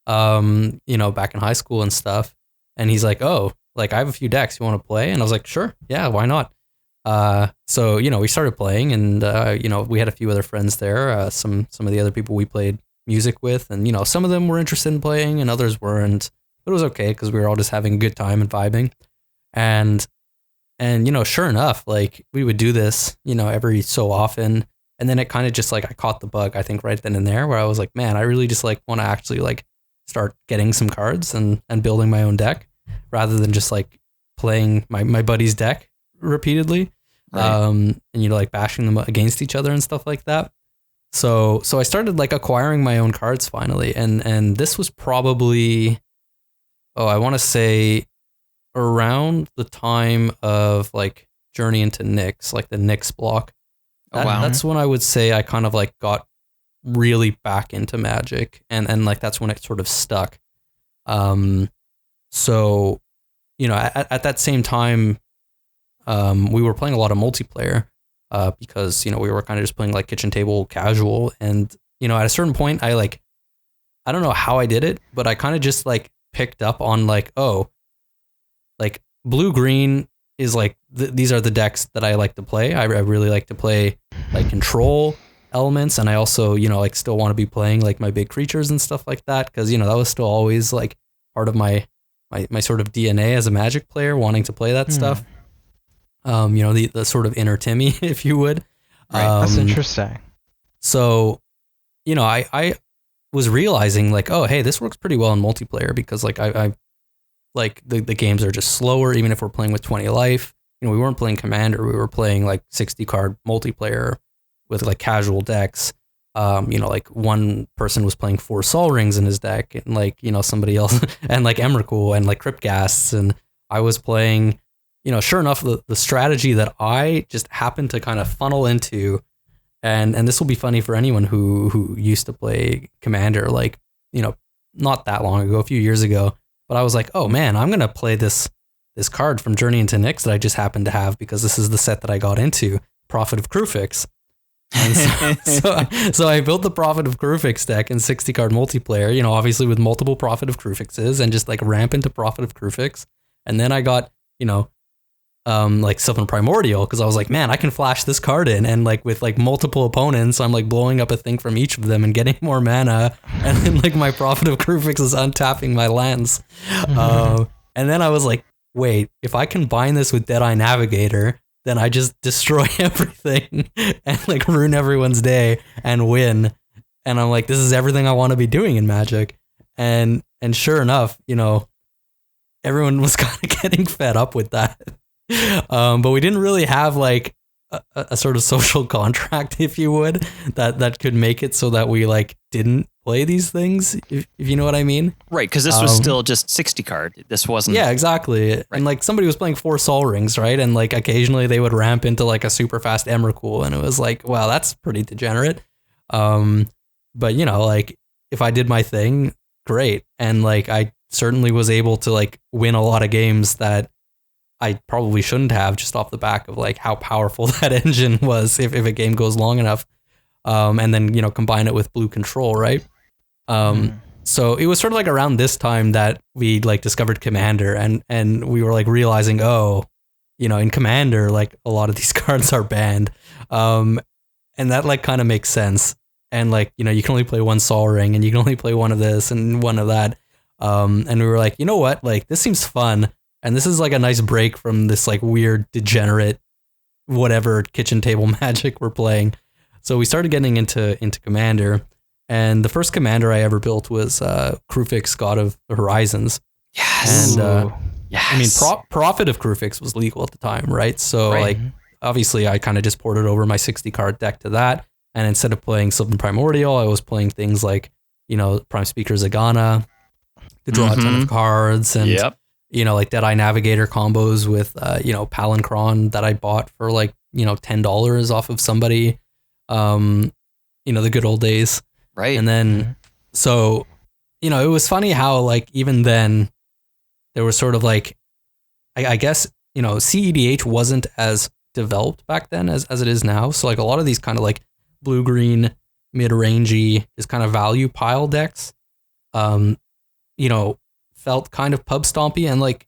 back in high school and stuff. And he's like, oh, like I have a few decks, you want to play? And I was like, sure. Yeah, why not? So, we started playing and, we had a few other friends there, some of the other people we played music with, and, some of them were interested in playing and others weren't, but it was okay because we were all just having a good time and vibing. And, sure enough, like we would do this, every so often. And then it kind of just like, I caught the bug, I think right then and there where I was like, man, I really just like want to actually like start getting some cards and building my own deck rather than just like playing my buddy's deck repeatedly. Right. And like bashing them against each other and stuff like that. So I started like acquiring my own cards finally. And this was probably, I want to say around the time of like Journey into Nyx, like the Nyx block. That's when I would say I kind of like got really back into Magic and like that's when it sort of stuck. So, at that same time, we were playing a lot of multiplayer because, we were kind of just playing like kitchen table casual. And, at a certain point, I don't know how I did it, but I kind of just like picked up on like, like blue green is like, these are the decks that I like to play. I really like to play like control elements. And I also, like still want to be playing like my big creatures and stuff like that. Cause, that was still always like part of my sort of DNA as a Magic player, wanting to play that stuff. The sort of inner Timmy, if you would. Right. That's interesting. So, I was realizing like, oh, hey, this works pretty well in multiplayer because like I like the games are just slower, even if we're playing with 20 life. We weren't playing Commander, we were playing like 60 card multiplayer with like casual decks. Like one person was playing 4 Sol Rings in his deck and like, somebody else and like Emrakul and like Cryptghasts, and I was playing, sure enough, the strategy that I just happened to kind of funnel into, and this will be funny for anyone who used to play Commander, like, not that long ago, a few years ago, but I was like, oh man, I'm going to play this card from Journey into Nyx that I just happened to have because this is the set that I got into, Prophet of Krufix. And so I built the Prophet of Krufix deck in 60 card multiplayer, obviously with multiple Prophet of Krufixes and just like ramp into Prophet of Krufix. And then I got, like Sylvan Primordial because I was like, man, I can flash this card in, and like with like multiple opponents, I'm like blowing up a thing from each of them and getting more mana. And then like my Prophet of Krufix is untapping my lands. And then I was like, wait, if I combine this with Deadeye Navigator, then I just destroy everything and like ruin everyone's day and win. And I'm like, this is everything I want to be doing in Magic. And sure enough, you know, everyone was kind of getting fed up with that. But we didn't really have like a sort of social contract, if you would, that could make it so that we like didn't play these things, if you know what I mean. Right, because this was still just 60 card. This wasn't. Yeah, exactly. Right. And like somebody was playing 4 Sol Rings, right? And like occasionally they would ramp into like a super fast Emrakul, and it was like, wow, that's pretty degenerate. But you know, like if I did my thing, great. And like I certainly was able to like win a lot of games that I probably shouldn't have, just off the back of like how powerful that engine was if a game goes long enough. And then, you know, combine it with blue control, right? So it was sort of like around this time that we like discovered Commander, and we were like realizing, oh, you know, in Commander, like a lot of these cards are banned. And that like kind of makes sense. And like, you know, you can only play 1 Sol Ring, and you can only play 1 of this and 1 of that. And we were like, you know what, like this seems fun. And this is like a nice break from this like weird degenerate, whatever kitchen table Magic we're playing. So we started getting into Commander, and the first Commander I ever built was Krufix, God of the Horizons. Yes. And yes. I mean, Prophet of Krufix was legal at the time, right? So like, obviously I kind of just ported over my 60 card deck to that. And instead of playing Sylvan Primordial, I was playing things like, you know, Prime Speaker Zagana, to draw a ton of cards, and you know, like Deadeye Navigator combos with, you know, Palancron that I bought for like, you know, $10 off of somebody, you know, the good old days. Right. And then, so, you know, it was funny how like, even then there was sort of like, I guess, you know, CEDH wasn't as developed back then as it is now. So like a lot of these kind of like blue-green, mid-rangey, just kind of value pile decks, you know, felt kind of pub stompy and like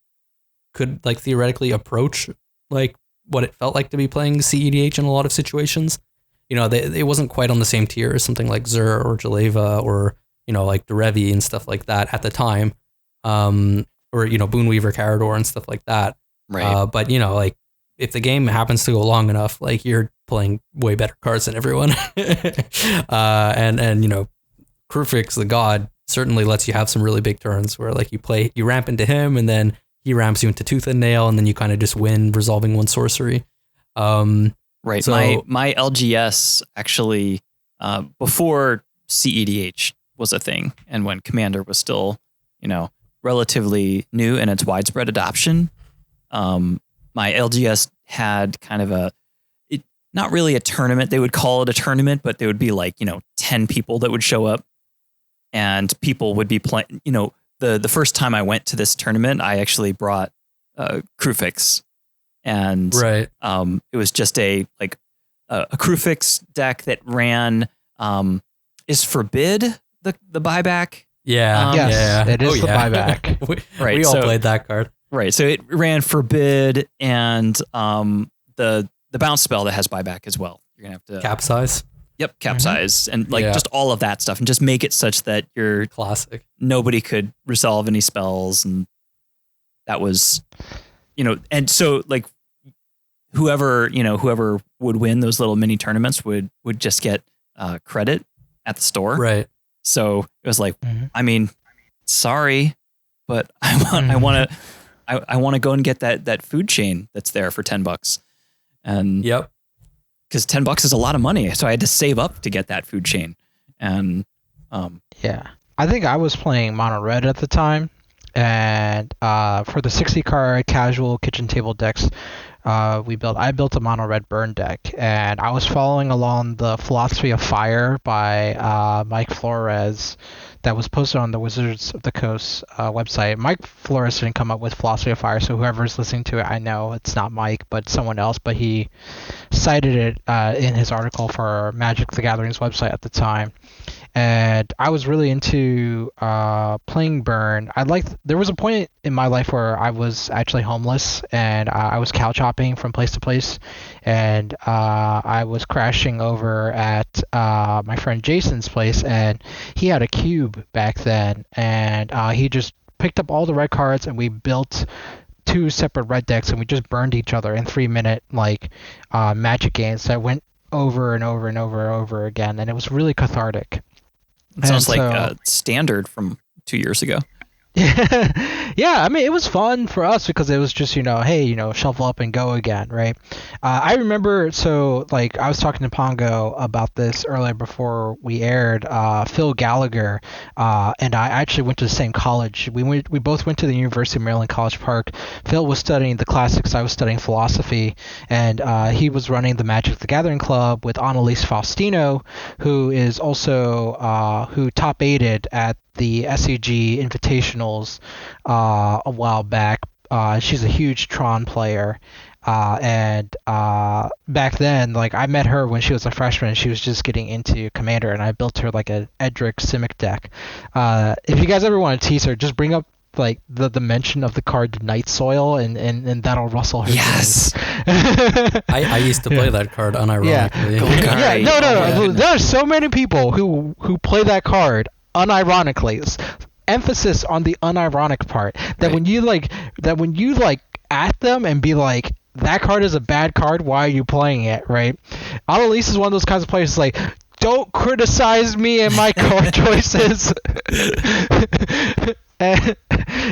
could like theoretically approach like what it felt like to be playing CEDH in a lot of situations. You know, it wasn't quite on the same tier as something like Zur or Jaleva or, you know, like Derevi and stuff like that at the time. Or, you know, Boonweaver Carador and stuff like that. Right. But, you know, like if the game happens to go long enough, like you're playing way better cards than everyone. And, you know, Krufix, the God, certainly lets you have some really big turns where like you ramp into him, and then he ramps you into Tooth and Nail, and then you kind of just win resolving 1 sorcery. Right. So, my LGS actually, before CEDH was a thing, and when Commander was still, you know, relatively new in its widespread adoption, my LGS had kind of not really a tournament. They would call it a tournament, but there would be like, you know, 10 people that would show up, and people would be playing. You know, the first time I went to this tournament, I actually brought Krufix, and right. It was just a Krufix deck that ran is Forbid the buyback. Yeah, yes, it is the buyback. we all played that card. Right, so it ran Forbid and the bounce spell that has buyback as well. You're gonna have to Capsize. Yep, capsize, and like just all of that stuff, and just make it such that you're classic. Nobody could resolve any spells, and that was, you know, and so like whoever would win those little mini tournaments would just get credit at the store. Right. So it was like, I mean, sorry, but I want to go and get that food chain that's there for $10, and because $10 is a lot of money, so I had to save up to get that food chain, and I think I was playing mono red at the time, and for the 60 card casual kitchen table decks, I built a mono red burn deck, and I was following along the Philosophy of Fire by Mike Flores that was posted on the Wizards of the Coast website. Mike Flores didn't come up with Philosophy of Fire, so whoever's listening to it, I know it's not Mike, but someone else, but he cited it in his article for Magic the Gathering's website at the time. And I was really into playing Burn. There was a point in my life where I was actually homeless, and I was couch hopping from place to place, and I was crashing over at my friend Jason's place, and he had a cube back then, and he just picked up all the red cards, and we built two separate red decks, and we just burned each other in 3-minute like Magic games that went over and over and over and over again, and it was really cathartic. It sounds like standard from 2 years ago. Yeah, I mean, it was fun for us because it was just, hey, shuffle up and go again, right? I remember, so, like, I was talking to Pongo about this earlier before we aired. Phil Gallagher and I actually went to the same college. We both went to the University of Maryland College Park. Phil was studying the classics. I was studying philosophy, and he was running the Magic the Gathering Club with Annalise Faustino, who is also who top aided at the SEG Invitationals a while back. She's a huge Tron player. And back then, like, I met her when she was a freshman and she was just getting into Commander, and I built her like a Edric Simic deck. If you guys ever want to tease her, just bring up like the mention of the card Night Soil, and that'll rustle her. Yes. I used to play that card unironically. No. There are so many people who play that card unironically. Emphasis on the unironic part. That right. when you at them and be like, that card is a bad card, why are you playing it, right? Annalise is one of those kinds of players like, don't criticize me and my card choices. And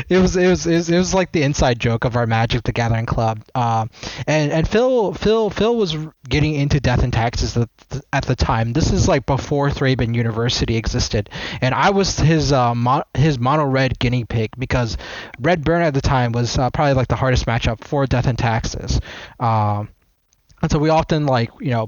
it was like the inside joke of our Magic the Gathering club. And Phil was getting into Death and Taxes at the time. This is like before Thraben University existed, and I was his mono red guinea pig because Red Burn at the time was probably like the hardest matchup for Death and Taxes. And so we often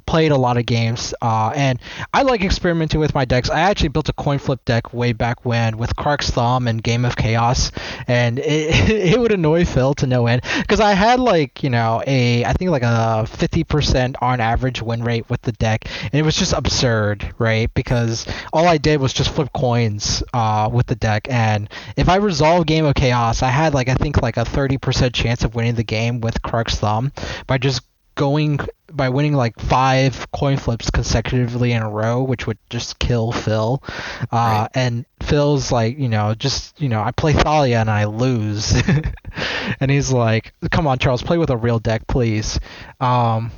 played a lot of games, and I like experimenting with my decks. I actually built a coin flip deck way back when with Kark's Thumb and Game of Chaos, and it would annoy Phil to no end because I had I think like a 50% on average win rate with the deck, and it was just absurd, right? Because all I did was just flip coins with the deck, and if I resolved Game of Chaos, I had I think a 30% chance of winning the game with Kark's Thumb by winning 5 coin flips consecutively in a row, which would just kill Phil. Right. And Phil's I play Thalia and I lose. And he's like, come on, Charles, play with a real deck, please. But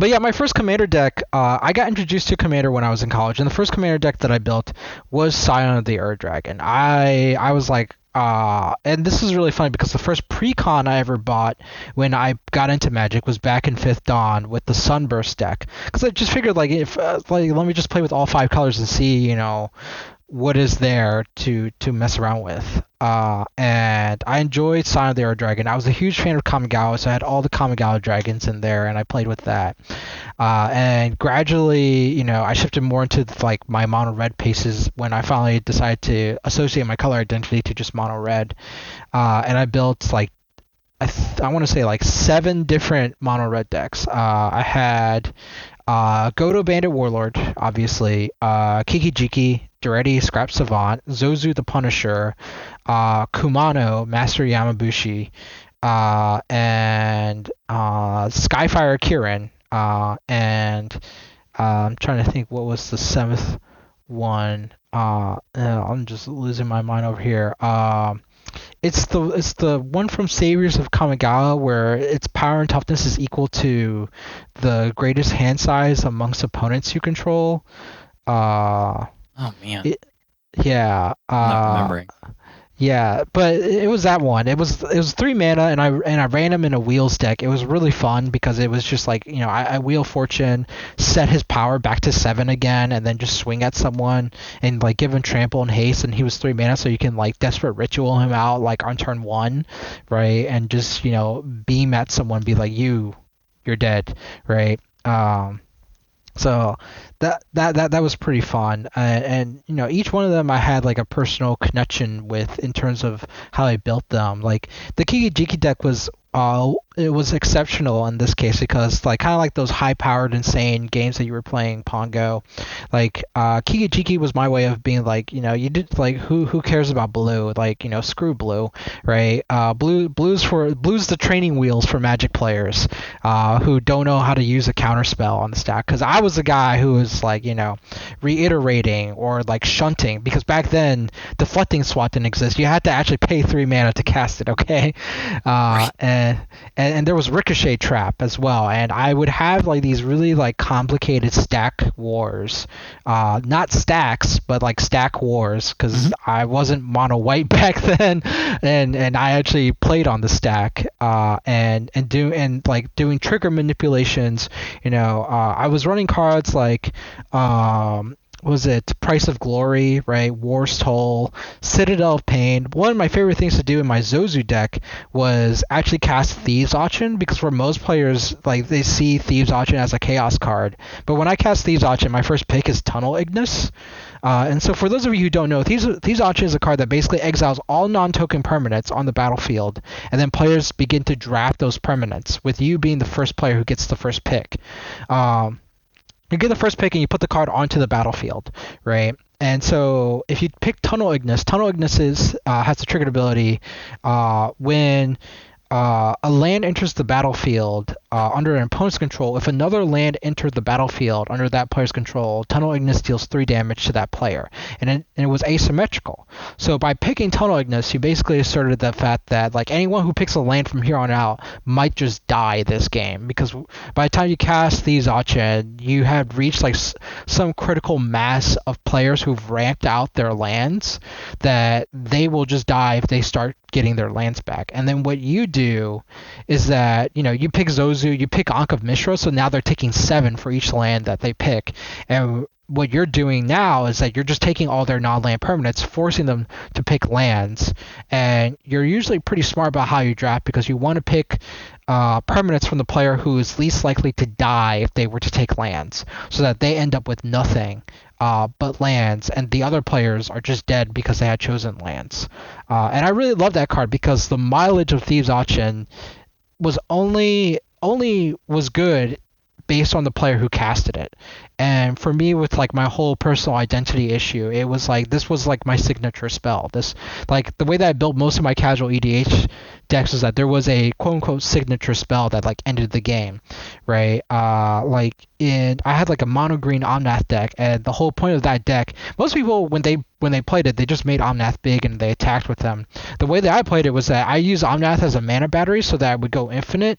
yeah, my first Commander deck, I got introduced to Commander when I was in college, and the first Commander deck that I built was Scion of the Ur Dragon. I was like, and this is really funny because the first pre-con I ever bought when I got into Magic was back in 5th Dawn with the Sunburst deck, because I just figured if let me just play with all 5 colors and see what is there to mess around with. And I enjoyed Scion of the Ur Dragon. I was a huge fan of Kamigawa, so I had all the Kamigawa dragons in there, and I played with that. And gradually, I shifted more into my mono red paces when I finally decided to associate my color identity to just mono red. And I built I want to say 7 different mono red decks. I had Godo Bandit Warlord, obviously, Kiki Jiki, Duretti Scrap Savant, Zozu the Punisher, Kumano Master Yamabushi, and Skyfire Kirin, and I'm trying to think what was the 7th one. I'm just losing my mind over here. It's the one from Saviors of Kamigawa where its power and toughness is equal to the greatest hand size amongst opponents you control. Oh man. Yeah. I'm not remembering. Yeah, but it was that one. It was 3 mana, and I ran him in a Wheels deck. It was really fun because it was just I Wheel Fortune, set his power back to 7 again, and then just swing at someone and give him trample and haste, and he was 3 mana, so you can desperate ritual him out on turn 1, right? And just beam at someone, be like, you're dead, right? So that was pretty fun, and each one of them I had a personal connection with in terms of how I built them. The Kiki Jiki deck was it was exceptional in this case because like kind of like those high powered insane games that you were playing Pongo, like Kiki Jiki was my way of being like, you did like who cares about blue, like screw blue, right? Blue's the training wheels for Magic players who don't know how to use a counter spell on the stack, because I was the guy who was like reiterating or like shunting, because back then deflecting swat didn't exist. You had to actually pay 3 mana to cast it, okay? And there was Ricochet Trap as well, and I would have like these really like complicated stack wars, not stacks, but like stack wars, because I wasn't mono white back then, and I actually played on the stack, and doing trigger manipulations. I was running cards like was it Price of Glory, right? War's Toll, Citadel of Pain. One of my favorite things to do in my Zozu deck was actually cast Thieves Auction, because for most players, like they see Thieves Auction as a chaos card. But when I cast Thieves Auction, my first pick is Tunnel Ignis. And so for those of you who don't know, Thieves Auction is a card that basically exiles all non-token permanents on the battlefield, and then players begin to draft those permanents, with you being the first player who gets the first pick. You get the first pick and you put the card onto the battlefield, right? And so if you pick Tunnel Ignis has the triggered ability when a land enters the battlefield under an opponent's control. If another land entered the battlefield under that player's control, Tunnel Ignis deals 3 damage to that player. And it was asymmetrical. So by picking Tunnel Ignis, you basically asserted the fact that like anyone who picks a land from here on out might just die this game, because by the time you cast Thieves Auction, you have reached like some critical mass of players who've ramped out their lands that they will just die if they start getting their lands back. And then what you do is that you pick Zozu, you pick Ankh of Mishra, so now they're taking 7 for each land that they pick. And what you're doing now is that you're just taking all their non-land permanents, forcing them to pick lands. And you're usually pretty smart about how you draft, because you want to pick permanents from the player who is least likely to die if they were to take lands, so that they end up with nothing but lands, and the other players are just dead because they had chosen lands. And I really love that card, because the mileage of Thieves Auction was only was good based on the player who casted it. And for me, with like my whole personal identity issue, it was like this was like my signature spell. This, like, the way that I built most of my casual EDH decks was that there was a quote unquote signature spell that like ended the game, right? I had like a mono green Omnath deck, and the whole point of that deck, most people when they played it, they just made Omnath big and they attacked with them. The way that I played it was that I used Omnath as a mana battery, so that I would go infinite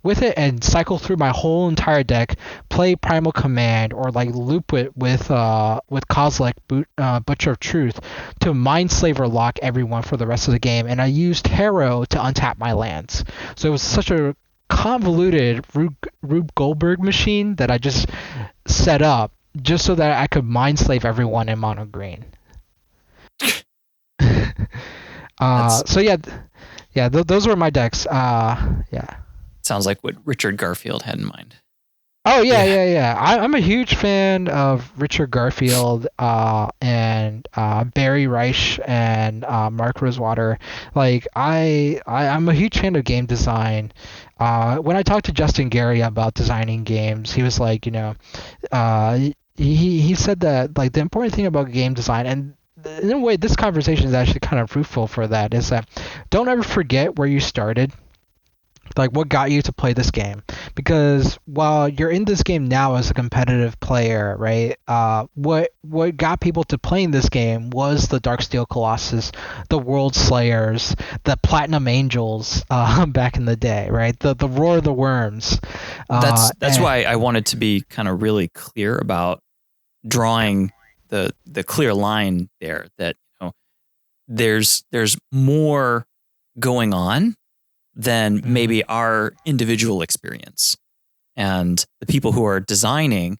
with it and cycle through my whole entire deck, play Primal Command, or like loop it with Kozilek, Butcher of Truth, to Mindslaver lock everyone for the rest of the game. And I used Harrow to untap my lands. So it was such a convoluted Rube Goldberg machine that I just set up just so that I could Mindslave everyone in mono green. So yeah, those were my decks. Yeah. Sounds like what Richard Garfield had in mind. Oh yeah. I'm a huge fan of Richard Garfield and Barry Reich and Mark Rosewater. Like I'm a huge fan of game design. When I talked to Justin Gary about designing games, he was like, he said that like the important thing about game design, and in a way this conversation is actually kind of fruitful for that, is that don't ever forget where you started. Like what got you to play this game, because while you're in this game now as a competitive player, right, what got people to playing this game was the Darksteel Colossus, the World Slayers, the Platinum Angels back in the day, right, the Roar of the Worms. That's why I wanted to be kind of really clear about drawing the clear line there, that there's more going on than maybe our individual experience. And the people who are designing,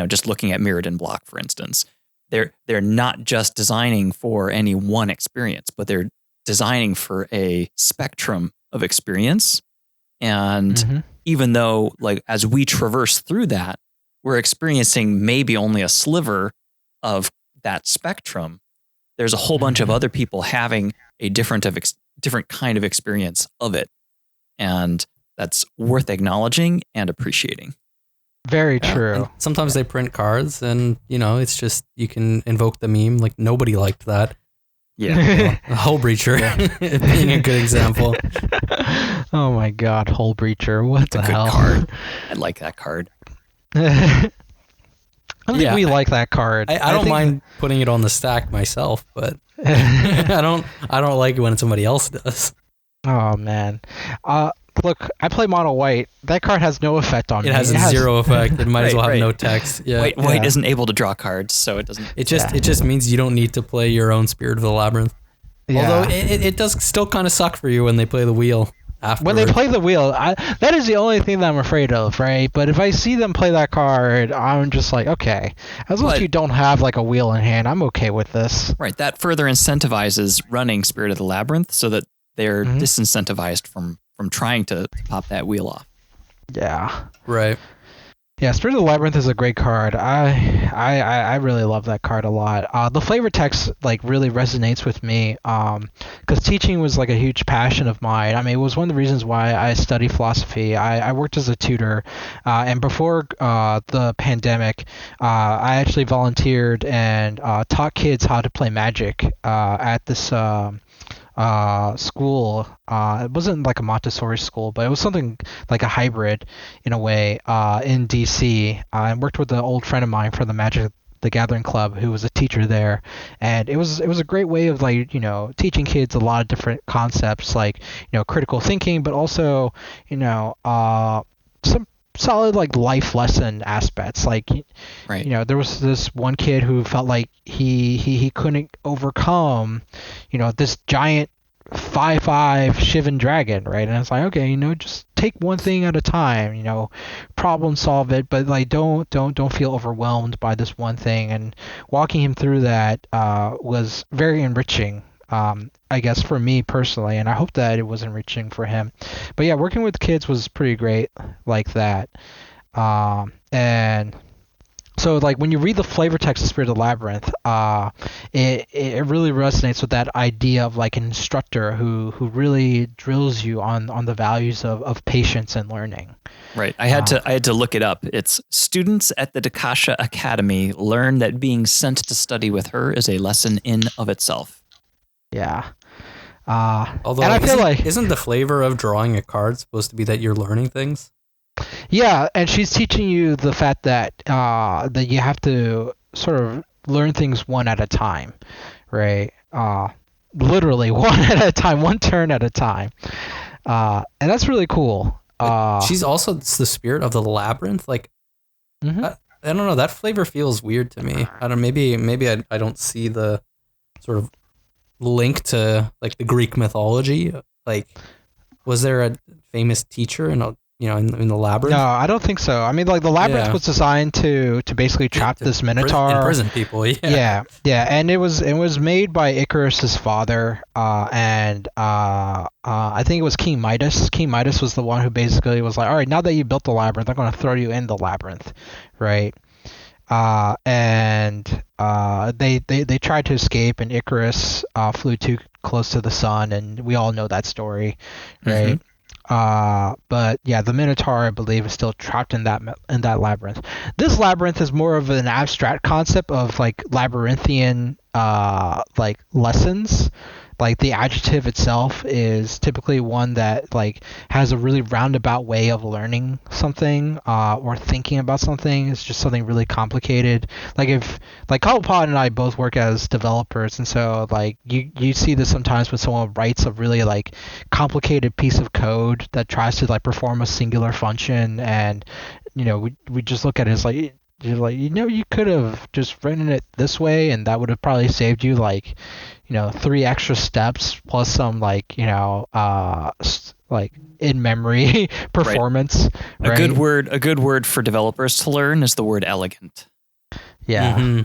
just looking at Mirrodin Block, for instance, they're not just designing for any one experience, but they're designing for a spectrum of experience. And even though, like, as we traverse through that, we're experiencing maybe only a sliver of that spectrum, there's a whole bunch of other people having a different kind of experience of it. And that's worth acknowledging and appreciating. Very true. And sometimes they print cards, and it's just you can invoke the meme. Like nobody liked that. Yeah, Hull Breacher being a good example. Oh my God, Hull Breacher! What it's the a good hell? card. I like that card. I don't think we like that card. I don't mind putting it on the stack myself, but I don't like it when somebody else does. Oh man. Look, I play mono white. That card has no effect on me. It has zero effect. It might as well have Right. no text. Yeah. White isn't able to draw cards, so it doesn't. It just means you don't need to play your own Spirit of the Labyrinth. Yeah. Although it does still kind of suck for you when they play the wheel afterwards. When they play the wheel, that is the only thing that I'm afraid of, right? But if I see them play that card, I'm just like, okay. As long as you don't have like a wheel in hand, I'm okay with this. Right. That further incentivizes running Spirit of the Labyrinth so that they're disincentivized from trying to pop that wheel off. Yeah. Right. Yeah, Spirit of the Labyrinth is a great card. I really love that card a lot. The flavor text like really resonates with me because teaching was like a huge passion of mine. I mean, it was one of the reasons why I studied philosophy. I worked as a tutor, and before the pandemic, I actually volunteered and taught kids how to play Magic at this school. It wasn't like a Montessori school, but it was something like a hybrid in a way in DC. I worked with an old friend of mine from the Magic the Gathering Club who was a teacher there, and it was a great way of like teaching kids a lot of different concepts like critical thinking, but also some solid like life lesson aspects. Like there was this one kid who felt like he couldn't overcome this giant 5/5 Shivan dragon, right? And it's like, okay, just take one thing at a time, problem solve it, but like don't feel overwhelmed by this one thing. And walking him through that was very enriching, I guess, for me personally, and I hope that it was enriching for him. But yeah, working with kids was pretty great like that. And so like when you read the flavor text of Spirit of the Labyrinth, it really resonates with that idea of like an instructor who really drills you on the values of patience and learning. Right. I had to look it up. It's students at the Dakasha Academy learn that being sent to study with her is a lesson in of itself. Yeah. Although, and I feel like isn't the flavor of drawing a card supposed to be that you're learning things? Yeah, and she's teaching you the fact that that you have to sort of learn things one at a time, right? Literally one at a time, one turn at a time, and that's really cool. She's also the spirit of the labyrinth. Like, I don't know. That flavor feels weird to me. I don't. Maybe I don't see the sort of link to like the Greek mythology. Like, was there a famous teacher in the labyrinth? No, I don't think so. I mean, like the labyrinth was designed to basically trap this minotaur, imprison people. Yeah, and it was made by Icarus's father, and I think it was King Midas. King Midas was the one who basically was like, all right, now that you built the labyrinth, I'm going to throw you in the labyrinth, right? And they tried to escape, and Icarus flew too close to the sun, and we all know that story, right? But yeah, the Minotaur, I believe, is still trapped in that labyrinth. This labyrinth is more of an abstract concept of like labyrinthian like lessons. Like the adjective itself is typically one that like has a really roundabout way of learning something or thinking about something. It's just something really complicated. Like if like Cobblepott and I both work as developers, and so like you see this sometimes when someone writes a really like complicated piece of code that tries to like perform a singular function, and we just look at it as like you're like you could have just written it this way, and that would have probably saved you like 3 extra steps plus some like like in memory performance. Right. A good word for developers to learn is the word elegant. Yeah.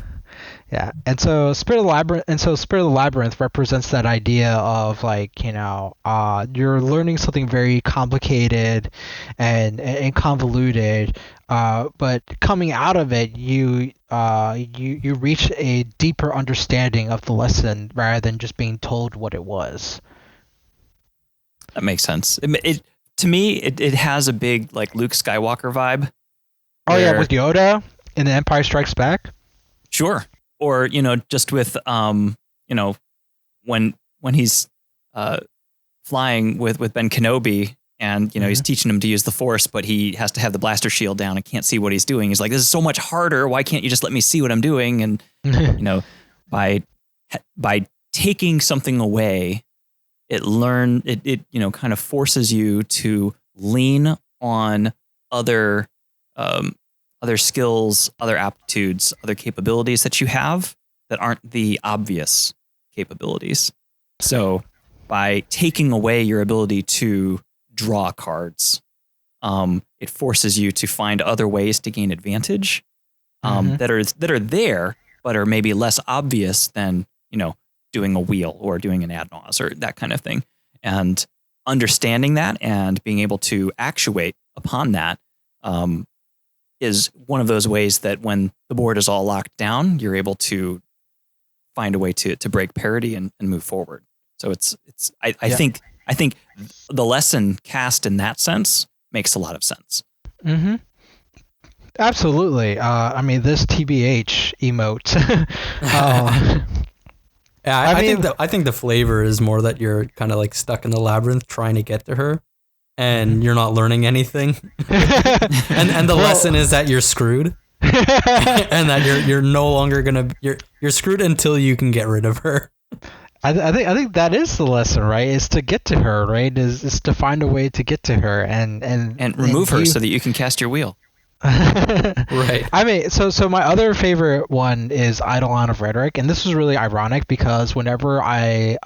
Yeah, and so Spirit of the Labyrinth represents that idea of like you're learning something very complicated and convoluted, but coming out of it you reach a deeper understanding of the lesson rather than just being told what it was. That makes sense. to me, it has a big like Luke Skywalker vibe. Oh yeah, with Yoda in The Empire Strikes Back. Sure. Or just with when he's flying with Ben Kenobi, and he's teaching him to use the Force, but he has to have the blaster shield down and can't see what he's doing. He's like, this is so much harder. Why can't you just let me see what I'm doing? And by taking something away, it kind of forces you to lean on other skills, other aptitudes, other capabilities that you have that aren't the obvious capabilities. So by taking away your ability to draw cards, it forces you to find other ways to gain advantage that are there, but are maybe less obvious than doing a wheel or doing an ad nos or that kind of thing. And understanding that and being able to actuate upon that is one of those ways that when the board is all locked down, you're able to find a way to break parity and move forward. So I think the lesson cast in that sense makes a lot of sense. Mm-hmm. Absolutely. I mean, this TBH emote. Yeah, I think the flavor is more that you're kind of like stuck in the labyrinth trying to get to her, and you're not learning anything. and the lesson is that you're screwed, and that you're no longer you're screwed until you can get rid of her. I think that is the lesson, right? Is to get to her, right? Is to find a way to get to her and remove her so that you can cast your wheel. Right. I mean, so my other favorite one is Eidolon of Rhetoric, and this was really ironic because whenever I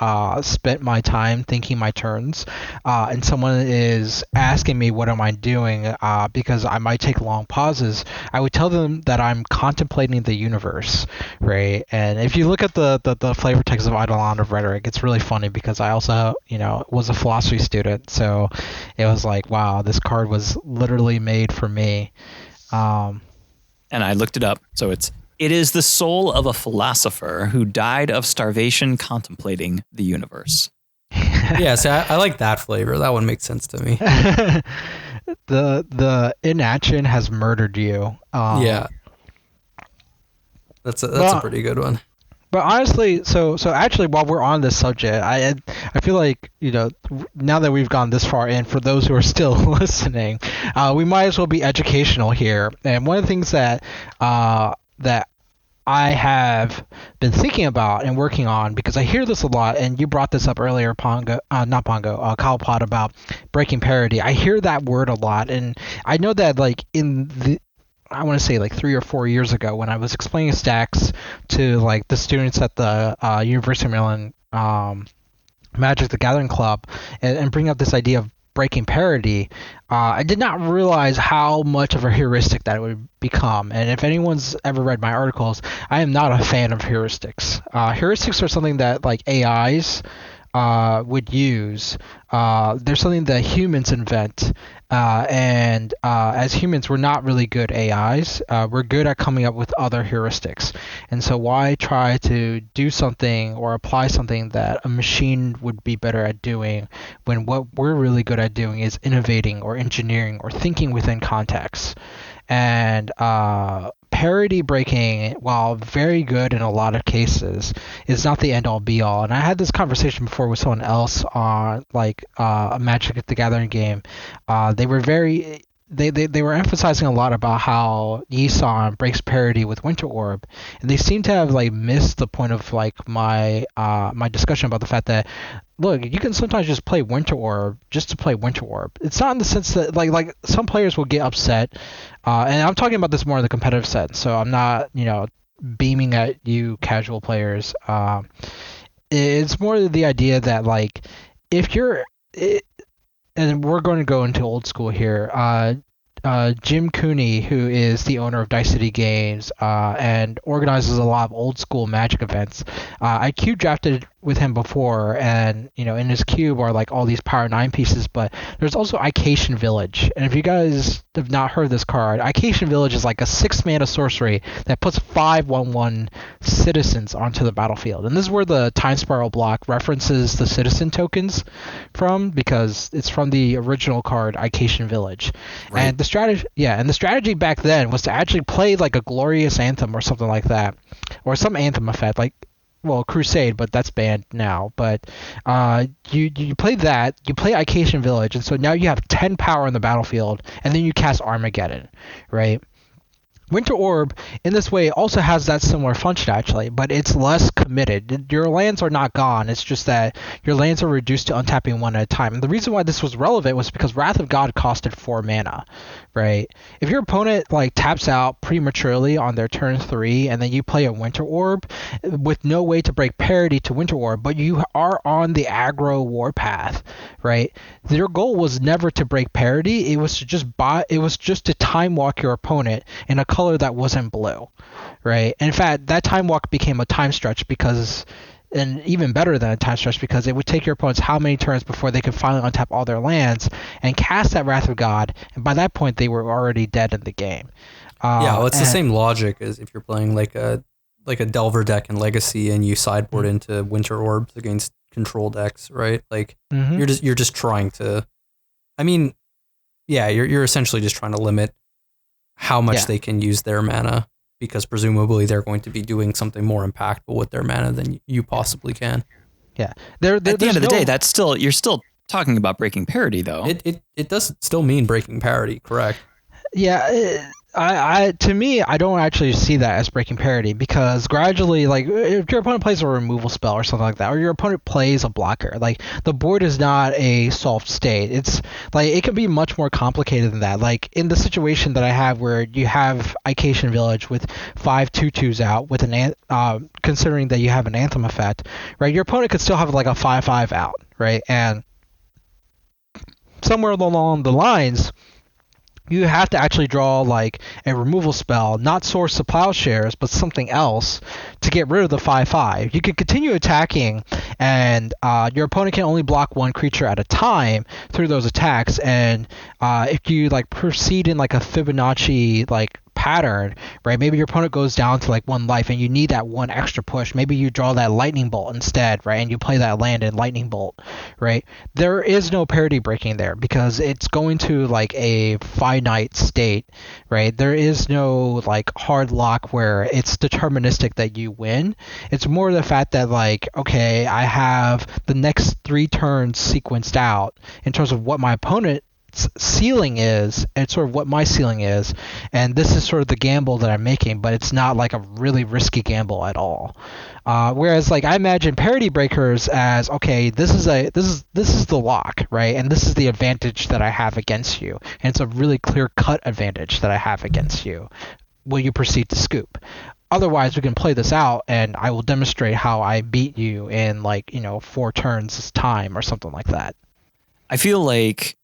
spent my time thinking my turns, and someone is asking me what am I doing, because I might take long pauses, I would tell them that I'm contemplating the universe, right? And if you look at the flavor text of Eidolon of Rhetoric, it's really funny because I also, was a philosophy student, so it was like, wow, this card was literally made for me. And I looked it up. So it is the soul of a philosopher who died of starvation contemplating the universe. Yeah, so I like that flavor. That one makes sense to me. The inaction has murdered you. Yeah. That's a pretty good one. But honestly, so actually, while we're on this subject, I feel like now that we've gone this far in, for those who are still listening, we might as well be educational here. And one of the things that that I have been thinking about and working on, because I hear this a lot, and you brought this up earlier, Cobblepott, about breaking parity. I hear that word a lot, and I know that I want to say 3 or 4 years ago when I was explaining Stax to the students at the University of Maryland Magic the Gathering Club and bring up this idea of breaking parity, I did not realize how much of a heuristic that it would become. And if anyone's ever read my articles, I am not a fan of heuristics. Heuristics are something that AIs would use. They're something that humans invent, and as humans, we're not really good AIs. We're good at coming up with other heuristics, and so why try to do something or apply something that a machine would be better at doing when what we're really good at doing is innovating or engineering or thinking within context. And parity breaking, while very good in a lot of cases, is not the end-all be-all. And I had this conversation before with someone else on a Magic the Gathering game. They were they were emphasizing a lot about how Yisan breaks parity with Winter Orb, and they seem to have missed the point of my my discussion about the fact that, look, you can sometimes just play Winter Orb just to play Winter Orb. It's not in the sense that like some players will get upset, and I'm talking about this more in the competitive sense, so I'm not beaming at you casual players. It's more the idea that if you're and we're going to go into old school here. Jim Cooney, who is the owner of Dice City Games and organizes a lot of old school Magic events, IQ drafted with him before, and in his cube are like all these Power 9 pieces, but there's also Ication Village. And if you guys have not heard this card, Ication Village is like a 6-mana sorcery that puts 5/1/1 citizens onto the battlefield. And this is where the Time Spiral block references the citizen tokens from, because it's from the original card Ication Village. Right. And the strategy back then was to actually play like a Glorious Anthem or something like that, or some Anthem effect, like, well, Crusade, but that's banned now. But you play that, you play Ication Village, and so now you have 10 power in the battlefield, and then you cast Armageddon, right? Winter Orb, in this way, also has that similar function, actually, but it's less committed. Your lands are not gone. It's just that your lands are reduced to untapping one at a time. And the reason why this was relevant was because Wrath of God costed 4 mana, right? If your opponent like taps out prematurely on their turn 3, and then you play a Winter Orb with no way to break parity to Winter Orb, but you are on the aggro warpath, right? Your goal was never to break parity. It was just to time walk your opponent in a color that wasn't blue, right? And in fact, that time walk became a time stretch and even better than a time stretch, because it would take your opponents how many turns before they could finally untap all their lands and cast that Wrath of God, and by that point they were already dead in the game. It's the same logic as if you're playing like a Delver deck in Legacy and you sideboard into Winter Orbs against control decks, right? Like you're just trying to, you're essentially just trying to limit how much they can use their mana, because presumably they're going to be doing something more impactful with their mana than you possibly can. Yeah. At the end of the day, you're still talking about breaking parity, though. It does still mean breaking parity, correct? Yeah. To me, I don't actually see that as breaking parity, because gradually, like, if your opponent plays a removal spell or something like that, or your opponent plays a blocker, like, the board is not a solved state. It's like, it can be much more complicated than that. Like, in the situation that I have where you have Ication Village with 5 2/2s out with considering that you have an Anthem effect, right? Your opponent could still have like a 5/5 out, right? And somewhere along the lines, you have to actually draw like a removal spell, not Source of Plowshares, but something else to get rid of the 5/5. You can continue attacking, and your opponent can only block one creature at a time through those attacks. And if you like proceed in like a Fibonacci like pattern, right? Maybe your opponent goes down to like 1 life and you need that one extra push. Maybe you draw that Lightning Bolt instead, right? And you play that land in Lightning Bolt, right? There is no parity breaking there, because it's going to like a finite state, right? There is no like hard lock where it's deterministic that you win. It's more the fact that like, okay, I have the next 3 turns sequenced out in terms of what my opponent ceiling is and sort of what my ceiling is, and this is sort of the gamble that I'm making, but it's not like a really risky gamble at all. Whereas like I imagine parity breakers as, okay, this is the lock, right? And this is the advantage that I have against you, and it's a really clear cut advantage that I have against you. Will you proceed to scoop? Otherwise, we can play this out, and I will demonstrate how I beat you in 4 turns time or something like that. I feel like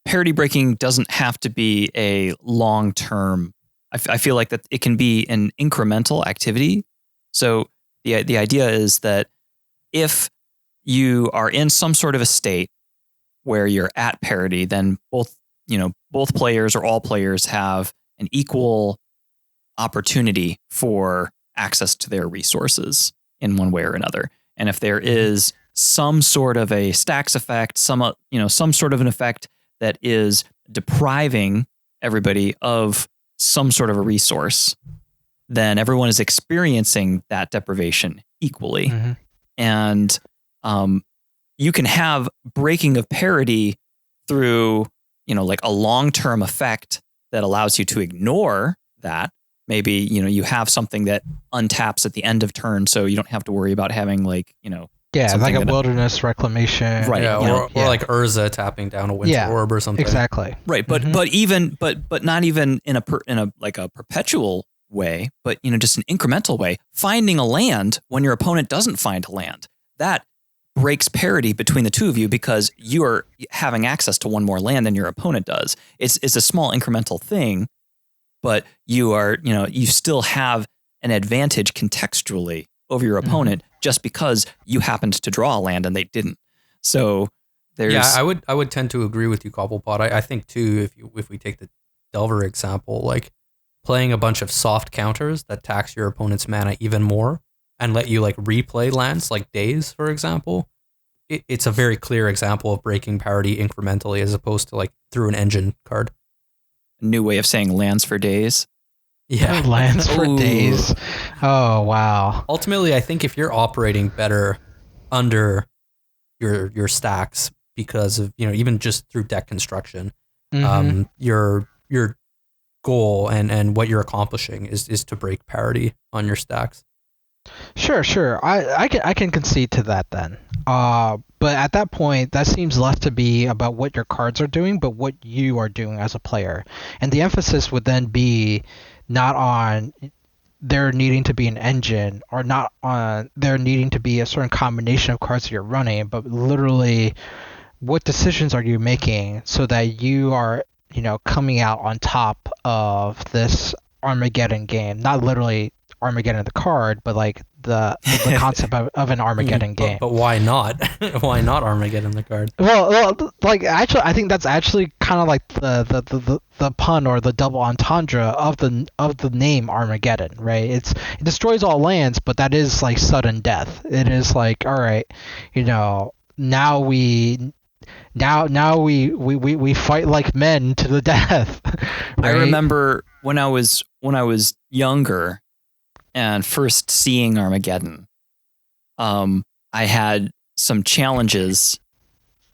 parity breaking doesn't have to be a long-term. I feel like that it can be an incremental activity. So the idea is that if you are in some sort of a state where you're at parity, then both players or all players have an equal opportunity for access to their resources in one way or another. And if there is some sort of a Stax effect, some sort of an effect that is depriving everybody of some sort of a resource, then everyone is experiencing that deprivation equally. Mm-hmm. And you can have breaking of parity through, like a long-term effect that allows you to ignore that. Maybe, you have something that untaps at the end of turn, so you don't have to worry about having yeah, like a wilderness reclamation, right? Or like Urza tapping down a Winter Orb or something. Exactly. Right, but but not even in a like a perpetual way, but just an incremental way. Finding a land when your opponent doesn't find a land, that breaks parity between the two of you, because you are having access to one more land than your opponent does. It's a small incremental thing, but you still have an advantage contextually over your opponent just because you happened to draw a land and they didn't. So there's I would tend to agree with you, Cobblepott. I think too, if we take the Delver example, like playing a bunch of soft counters that tax your opponent's mana even more and let you like replay lands like Daze, for example. It's a very clear example of breaking parity incrementally as opposed to like through an engine card. a new way of saying lands for days. Yeah. Lands for days. Oh, wow. Ultimately, I think if you're operating better under your stacks because of, even just through deck construction, your goal and what you're accomplishing is to break parity on your stacks. Sure. I can concede to that then. But at that point, that seems less to be about what your cards are doing, but what you are doing as a player. And the emphasis would then be not on there needing to be an engine or not on there needing to be a certain combination of cards that you're running, but literally what decisions are you making so that you are, coming out on top of this Armageddon game. Not literally Armageddon the card, but like the concept of an Armageddon game. But why not? Why not Armageddon the card? Well, like actually, I think that's actually kind of like the pun or the double entendre of the name Armageddon, right? It destroys all lands, but that is like sudden death. It is like, all right, now we fight like men to the death. Right? I remember when I was younger and first seeing Armageddon, I had some challenges,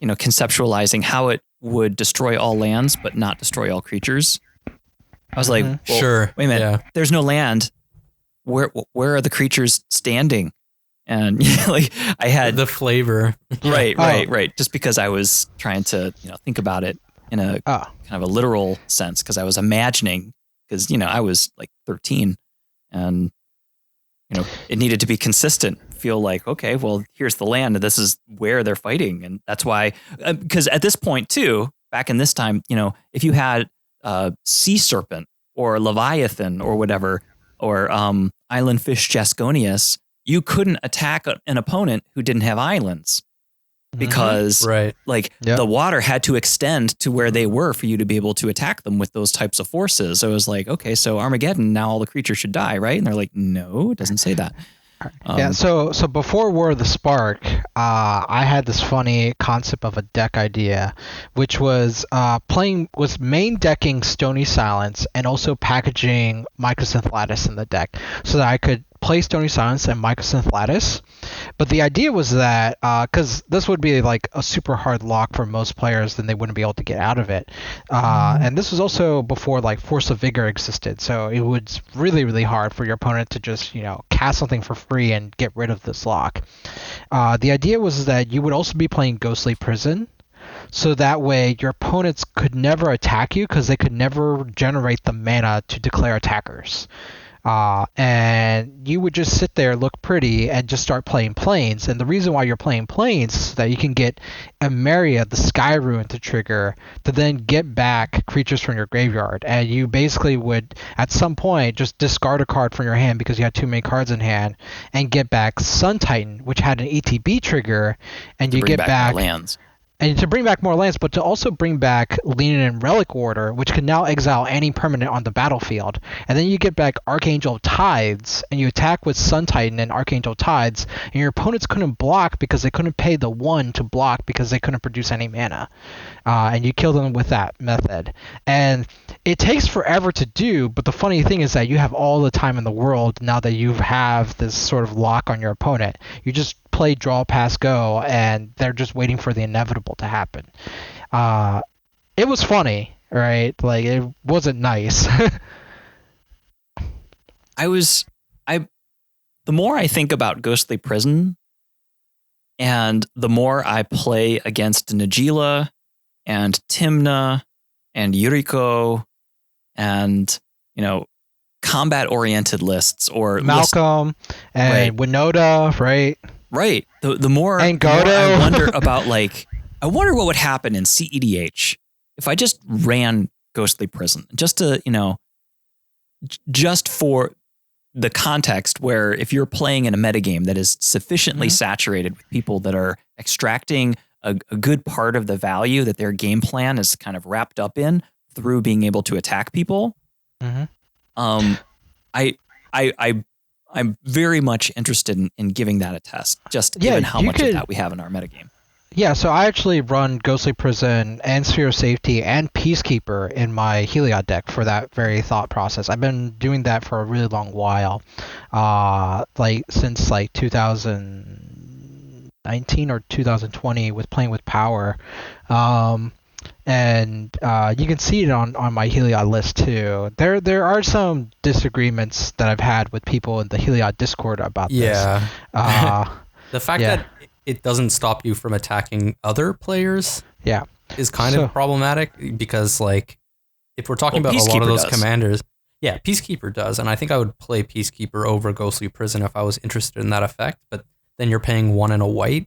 conceptualizing how it would destroy all lands but not destroy all creatures. I was like, well, sure, wait a minute, yeah. There's no land. Where are the creatures standing? And I had the flavor. Right. Just because I was trying to think about it in a kind of a literal sense, because I was imagining, because I was like 13 and it needed to be consistent, feel like, okay, well, here's the land and this is where they're fighting. And that's why, because at this point too, back in this time, if you had Sea Serpent or Leviathan or whatever, or Island Fish Jasconius, you couldn't attack an opponent who didn't have islands, because the water had to extend to where they were for you to be able to attack them with those types of forces. So it was like, okay, so Armageddon, now all the creatures should die, right? And they're like, no, it doesn't say that. So before War of the Spark, I had this funny concept of a deck idea, which was main decking Stony Silence and also packaging Mycosynth Lattice in the deck so that I could play Stony Silence and Mycosynth Lattice. But the idea was that, because this would be like a super hard lock for most players, then they wouldn't be able to get out of it. And this was also before like Force of Vigor existed, so it was really, really hard for your opponent to just, cast something for free and get rid of this lock. The idea was that you would also be playing Ghostly Prison, so that way your opponents could never attack you because they could never generate the mana to declare attackers. And you would just sit there, look pretty, and just start playing planes. And the reason why you're playing planes is so that you can get Emeria, the Sky Ruin, to trigger to then get back creatures from your graveyard. And you basically would, at some point, just discard a card from your hand because you had too many cards in hand, and get back Sun Titan, which had an ETB trigger, and you get back lands. And to bring back more lands, but to also bring back Lenin and Relic Order, which can now exile any permanent on the battlefield. And then you get back Archangel Tides, and you attack with Sun Titan and Archangel Tides, and your opponents couldn't block because they couldn't pay the 1 to block because they couldn't produce any mana. And you kill them with that method. And it takes forever to do, but the funny thing is that you have all the time in the world now that you have this sort of lock on your opponent. You just play, draw, pass, go, and they're just waiting for the inevitable to happen. It was funny, right? Like, it wasn't nice. The more I think about Ghostly Prison, and the more I play against Najila and Timna and Yuriko and, combat-oriented lists or Malcolm and Winota, right? Right. The more I wonder about, I wonder what would happen in CEDH if I just ran Ghostly Prison, just to, just for the context where if you're playing in a metagame that is sufficiently saturated with people that are extracting a good part of the value that their game plan is kind of wrapped up in through being able to attack people, I'm very much interested in giving that a test, just given how much of that we have in our metagame. Yeah, so I actually run Ghostly Prison and Sphere of Safety and Peacekeeper in my Heliod deck for that very thought process. I've been doing that for a really long while, since 2019 or 2020 with playing with Power. And you can see it on my Heliod list too. There are some disagreements that I've had with people in the Heliod Discord about this. The fact that it doesn't stop you from attacking other players is kind of problematic, because like if we're talking about a lot of those commanders, Peacekeeper does, and I think I would play Peacekeeper over Ghostly Prison if I was interested in that effect, but then you're paying 1 and a white,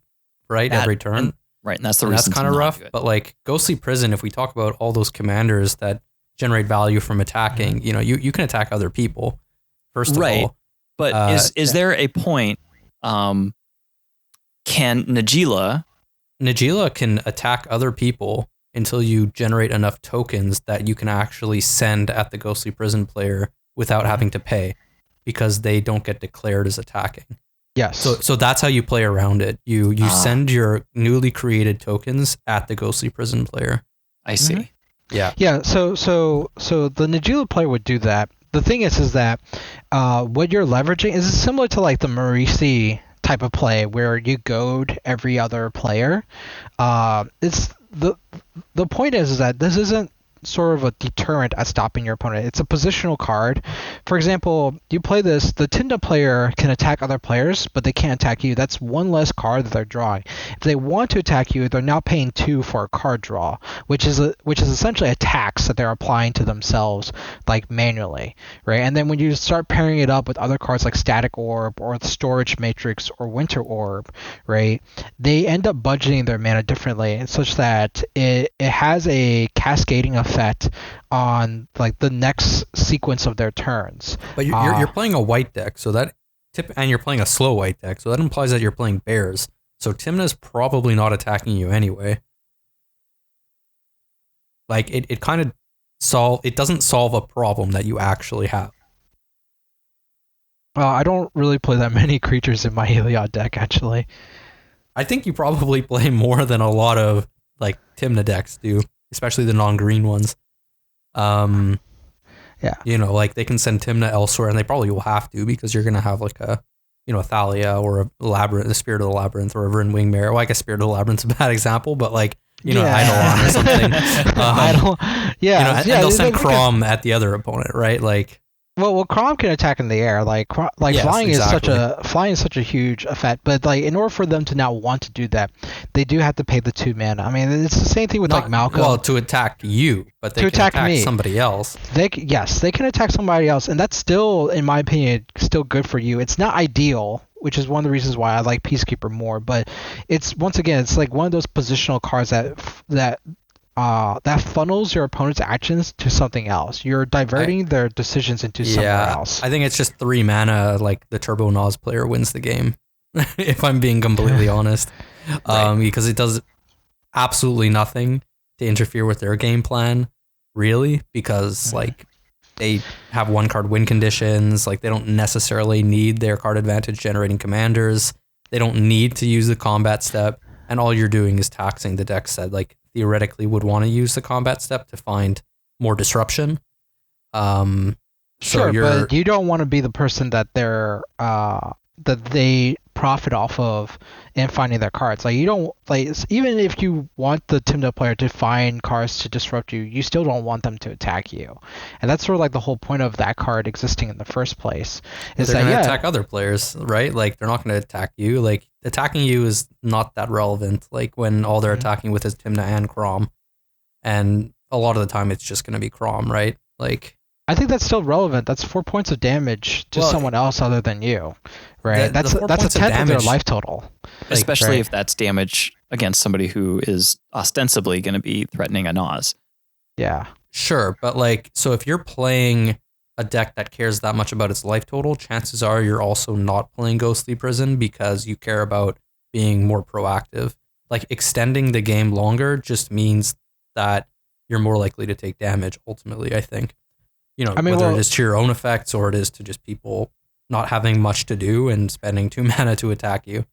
right, every turn. Right, and that's the reason. That's kind of rough, but like Ghostly Prison, if we talk about all those commanders that generate value from attacking, you can attack other people, first of all. But is there a point, can Najeela can attack other people until you generate enough tokens that you can actually send at the Ghostly Prison player without having to pay, because they don't get declared as attacking. Yes. So that's how you play around it. You send your newly created tokens at the Ghostly Prison player. I see. Yeah. Yeah. So the Najeela player would do that. The thing is that what you're leveraging is similar to like the Marisi type of play where you goad every other player. It's the point is that this isn't sort of a deterrent at stopping your opponent. It's a positional card. For example, you play this, the Tinda player can attack other players, but they can't attack you. That's one less card that they're drawing. If they want to attack you, they're now paying 2 for a card draw, which is essentially a tax that they're applying to themselves, like manually, right? And then when you start pairing it up with other cards like Static Orb or the Storage Matrix or Winter Orb, right? They end up budgeting their mana differently, such that it has a cascading effect on like the next sequence of their turns. But you're playing a white deck, so that and you're playing a slow white deck, so that implies that you're playing bears. So Tymna's probably not attacking you anyway. Like it kind of doesn't solve a problem that you actually have. I don't really play that many creatures in my Heliod deck, actually. I think you probably play more than a lot of like Tymna decks do, especially the non-green ones. Like they can send Tymna elsewhere, and they probably will have to, because you're gonna have like a Thalia or a Labyrinth, the Spirit of the Labyrinth, or a Vryn Wingmare. Well, I guess Spirit of the Labyrinth's a bad example, but like Eidolon or something. And they'll send Crom at the other opponent, right? Like. Well, Crom can attack in the air. Flying is such a huge effect. But like, in order for them to now want to do that, they do have to pay the 2 mana. I mean, it's the same thing with like Malcolm. Well, to attack you, but they can attack me. Somebody else. They can attack somebody else, and that's still, in my opinion, still good for you. It's not ideal, which is one of the reasons why I like Peacekeeper more. But it's like one of those positional cards that funnels your opponent's actions to something else. You're diverting their decisions into somewhere else. I think it's just 3 mana, like the Turbo Naz player wins the game, if I'm being completely honest. Because it does absolutely nothing to interfere with their game plan, really, because like they have 1-card win conditions, like they don't necessarily need their card advantage generating commanders. They don't need to use the combat step, and all you're doing is taxing the deck set. Like theoretically would want to use the combat step to find more disruption. Sure, but you don't want to be the person that they profit off of in finding their cards. Like you don't even if you want the Tymna player to find cards to disrupt you, you still don't want them to attack you. And that's sort of like the whole point of that card existing in the first place. Is they're going to attack other players, right? Like they're not going to attack you. Like attacking you is not that relevant. Like when all they're attacking with is Tymna and Crom, and a lot of the time it's just going to be Crom, right? Like. I think that's still relevant. That's 4 points of damage to someone else other than you, right? That's a 10th of their life total. Especially if that's damage against somebody who is ostensibly going to be threatening a Naz. Yeah. Sure, but like, so if you're playing a deck that cares that much about its life total, chances are you're also not playing Ghostly Prison because you care about being more proactive. Like extending the game longer just means that you're more likely to take damage ultimately, I think. Whether it is to your own effects or it is to just people not having much to do and spending 2 mana to attack you.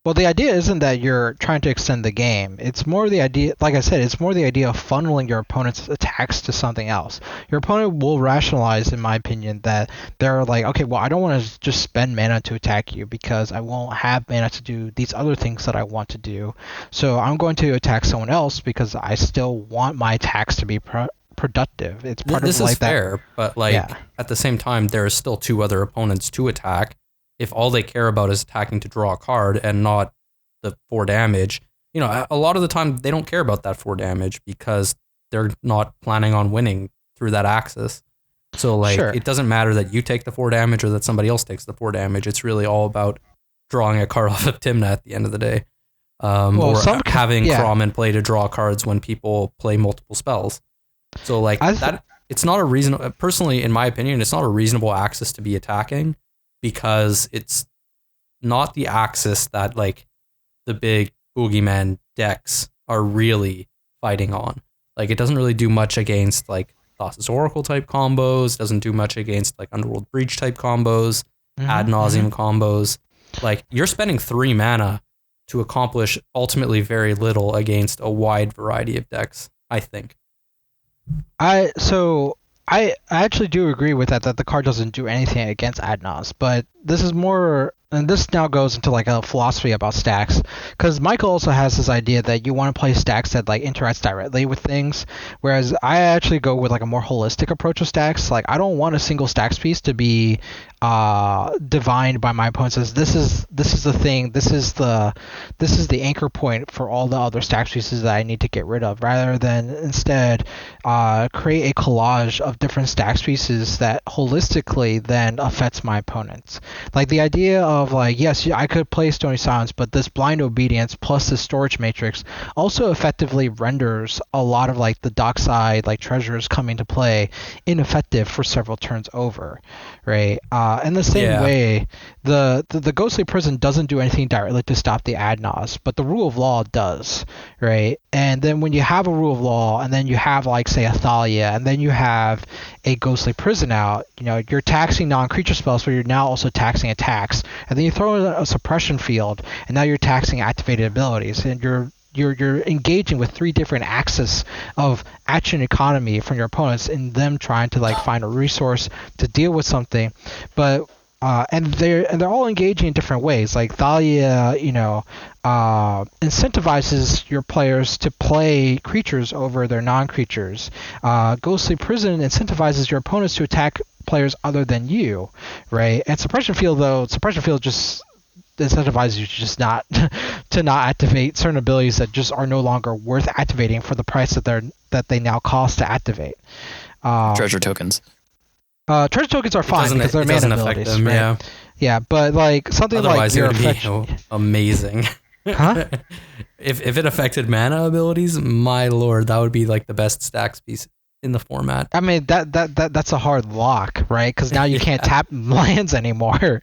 Well, the idea isn't that you're trying to extend the game. It's more the idea, like I said, it's more the idea of funneling your opponent's attacks to something else. Your opponent will rationalize, in my opinion, that they're like, okay, well, I don't want to just spend mana to attack you because I won't have mana to do these other things that I want to do. So I'm going to attack someone else because I still want my attacks to be productive. It's part this of like is fair, but at the same time, there are still 2 other opponents to attack. If all they care about is attacking to draw a card and not the 4 damage, a lot of the time they don't care about that 4 damage because they're not planning on winning through that axis. So It doesn't matter that you take the 4 damage or that somebody else takes the 4 damage. It's really all about drawing a card off of Timna at the end of the day. Having Crom in play to draw cards when people play multiple spells. So it's not a reasonable, personally, in my opinion, it's not a reasonable axis to be attacking because it's not the axis that the big boogeyman decks are really fighting on. It doesn't really do much against Thassa's Oracle type combos, doesn't do much against Underworld Breach type combos, ad nauseum combos. You're spending 3 mana to accomplish ultimately very little against a wide variety of decks, I think. I actually do agree with that the card doesn't do anything against Adnos, but this is more, and this now goes into a philosophy about stacks, because Michael also has this idea that you want to play stacks that interacts directly with things, whereas I actually go with a more holistic approach of stacks. I don't want a single stacks piece to be divined by my opponent says this is the thing, this is the anchor point for all the other stacks pieces that I need to get rid of, rather than instead create a collage of different stacks pieces that holistically then affects my opponents. The idea of yes, I could play Stony Silence, but this blind obedience plus this storage matrix also effectively renders a lot of the dockside treasures coming to play ineffective for several turns over, right? In the same way, the Ghostly Prison doesn't do anything directly to stop the Adnos, but the Rule of Law does, right? And then when you have a Rule of Law, and then you have say a Thalia, and then you have a Ghostly Prison out, you're taxing non-creature spells, but you're now also taxing attacks, and then you throw in a suppression field, and now you're taxing activated abilities, and you're engaging with 3 different axes of action economy from your opponents, and them trying to find a resource to deal with something, but and they're all engaging in different ways. Thalia, incentivizes your players to play creatures over their non-creatures. Ghostly Prison incentivizes your opponents to attack players other than you, right? And Suppression Field just incentivizes you to just not activate certain abilities that just are no longer worth activating for the price that they now cost to activate. Treasure tokens. Treasure tokens are fine because they're mana abilities, them, right? Yeah, but something otherwise your it would be amazing. Huh? If it affected mana abilities, my lord, that would be the best stacks piece in the format. I mean that's a hard lock, right? Because now you can't tap lands anymore.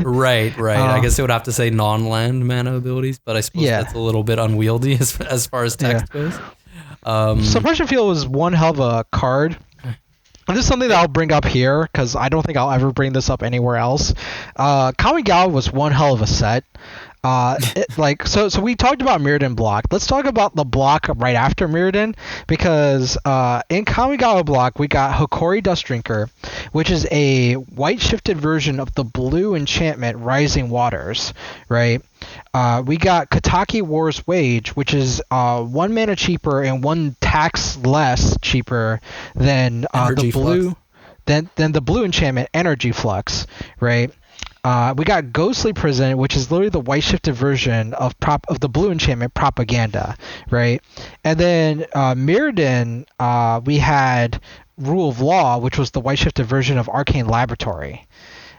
Right. I guess it would have to say non-land mana abilities, but I suppose that's a little bit unwieldy as far as text goes. Suppression Field was one hell of a card. And this is something that I'll bring up here because I don't think I'll ever bring this up anywhere else. Kamigawa was one hell of a set. So we talked about Mirrodin block. Let's talk about the block right after Mirrodin, because in Kamigawa block we got Hokori Dustdrinker, which is a white shifted version of the blue enchantment Rising Waters, right? We got Kataki War's Wage, which is 1 mana cheaper and 1 tax less cheaper than the blue than the blue enchantment Energy Flux, right? We got Ghostly Prison, which is literally the white shifted version of the blue enchantment Propaganda, right? And then Mirrodin, we had Rule of Law, which was the white shifted version of Arcane Laboratory.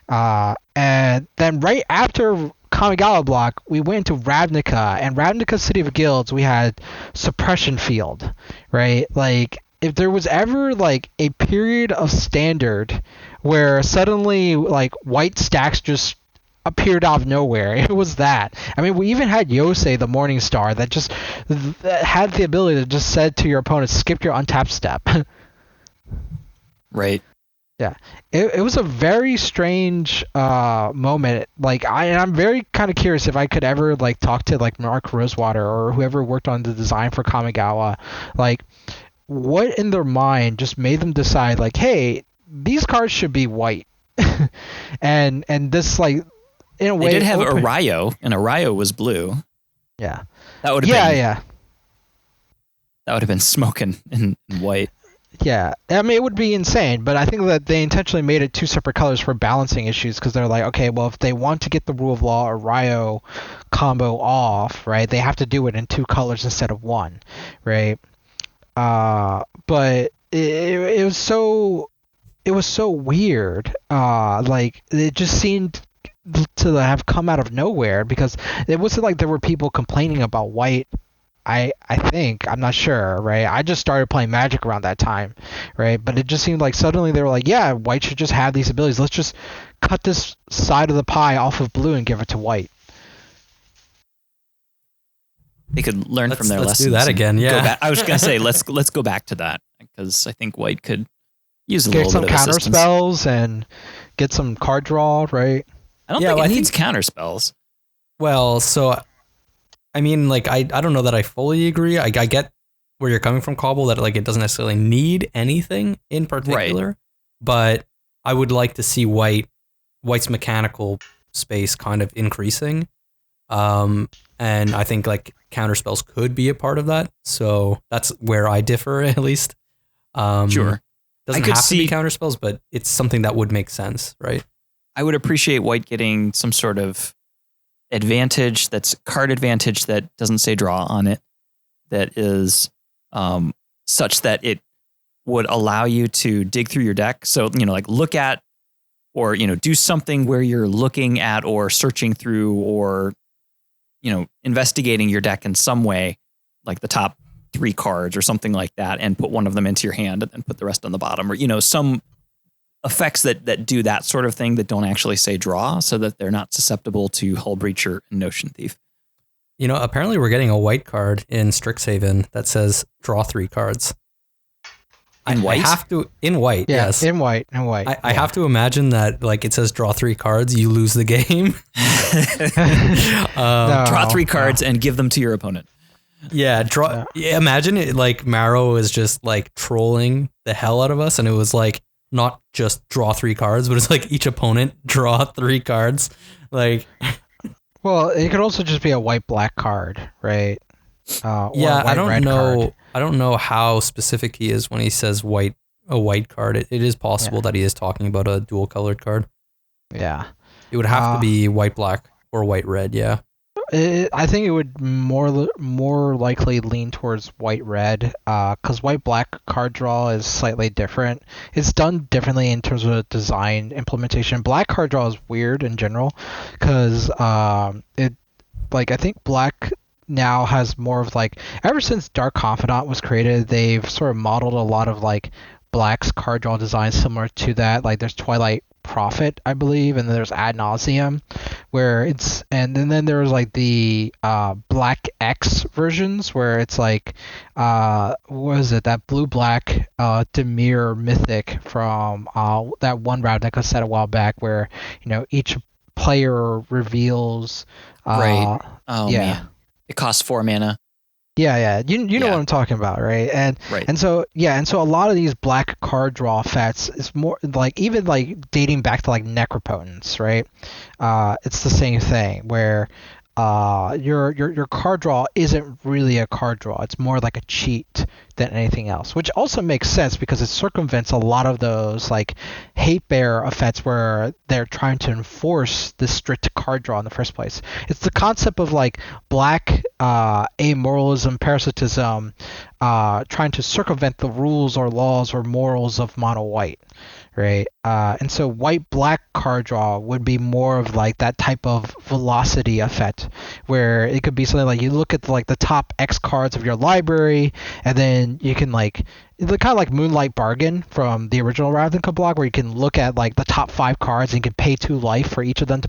And then right after Kamigawa block, we went into Ravnica, and Ravnica City of Guilds, we had Suppression Field, right? if there was ever like a period of standard where suddenly like white stacks just appeared out of nowhere, it was that. I mean, we even had Yosei, the Morning Star, that had the ability to just said to your opponent, skip your untapped step. Right. Yeah, it was a very strange moment. Like I'm very kind of curious if I could ever like talk to like Mark Rosewater or whoever worked on the design for Kamigawa, like what in their mind just made them decide like, hey, these cards should be white, and this like in a way they did have Arayo, and Arayo was blue. Yeah, that would have that would have been smoking in white. Yeah, I mean, it would be insane, but I think that they intentionally made it two separate colors for balancing issues because they're like, okay, well, if they want to get the Rule of Law or Ryo combo off, right, they have to do it in two colors instead of one, right? But it was so weird. Like, it just seemed to have come out of nowhere because it wasn't like there were people complaining about white. I think, I'm not sure, right? I just started playing Magic around that time, right? But it just seemed like suddenly they were like, yeah, white should just have these abilities. Let's just cut this side of the pie off of blue and give it to white. They could learn from their lessons. Let's do that again, yeah. I was going to say, let's go back to that because I think white could use a little bit of get some counter assistance. spells and get some card draw, right? I don't think it needs counter spells. Well, so... I mean, like, I don't know that I fully agree. I get where you're coming from, Cobble, that like it doesn't necessarily need anything in particular, right. But I would like to see white's mechanical space kind of increasing. And I think like counterspells could be a part of that. So that's where I differ, at least. Sure. Doesn't have to be counterspells, but it's something that would make sense, right? I would appreciate white getting some sort of advantage that's card advantage that doesn't say draw on it, that is such that it would allow you to dig through your deck. So, like look at or, do something where you're looking at or searching through or, investigating your deck in some way, like the top 3 cards or something like that, and put one of them into your hand and then put the rest on the bottom, or, some effects that do that sort of thing that don't actually say draw so that they're not susceptible to Hull Breacher and Notion Thief. Apparently we're getting a white card in Strixhaven that says draw 3 cards. In white? I have to, in white, yeah, yes. In white. I have to imagine that like it says draw 3 cards, you lose the game. Draw 3 cards and give them to your opponent. Yeah, imagine it like Marrow is just like trolling the hell out of us and it was like, not just draw 3 cards, but it's like each opponent draw 3 cards. Like, well, it could also just be a white-black card, right? Yeah, I don't know. Card. I don't know how specific he is when he says a white card. It is possible that he is talking about a dual-colored card. Yeah, it would have to be white-black or white-red. Yeah. I think it would more likely lean towards white-red, because white-black card draw is slightly different. It's done differently in terms of design implementation. Black card draw is weird in general, because I think black now has more of like, ever since Dark Confidant was created, they've sort of modeled a lot of like black's card draw design similar to that. Like there's Twilight Prophet, I believe, and then there's Ad Nauseam, where it's, and then there's like the Black X versions where it's like what was it, that blue-black Demir mythic from that one round that got set a while back where each player reveals right. Oh yeah, man. It costs 4 mana. Yeah. You know what I'm talking about, right? And so a lot of these black card draw effects is more like, even like dating back to like Necropotence, right? It's the same thing where your card draw isn't really a card draw. It's more like a cheat than anything else, which also makes sense because it circumvents a lot of those like hate bear effects where they're trying to enforce this strict card draw in the first place. It's the concept of like black amoralism, parasitism, trying to circumvent the rules or laws or morals of mono white. Right, and so white-black card draw would be more of like that type of velocity effect, where it could be something like you look at like the top X cards of your library, and then you can like the kind of like Moonlight Bargain from the original Ravnica block, where you can look at like the top 5 cards and you can pay 2 life for each of them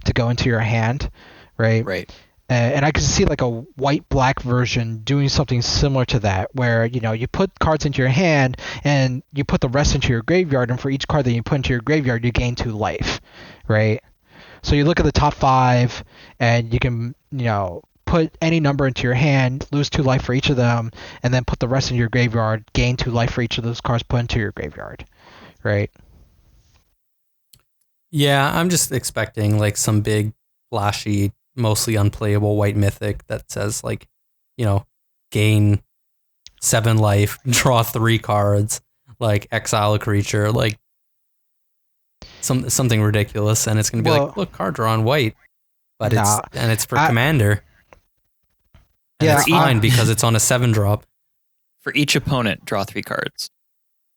to go into your hand, right? Right. And I can see like a white-black version doing something similar to that, where you put cards into your hand and you put the rest into your graveyard, and for each card that you put into your graveyard, you gain 2 life, right? So you look at the top 5, and you can put any number into your hand, lose 2 life for each of them, and then put the rest in your graveyard, gain 2 life for each of those cards put into your graveyard, right? Yeah, I'm just expecting like some big, flashy, mostly unplayable white mythic that says like, gain 7 life, draw 3 cards, like exile a creature, like something ridiculous, and it's gonna be like, look, card draw on white, but it's for commander. And it's fine because it's on a 7-drop. For each opponent, draw 3 cards.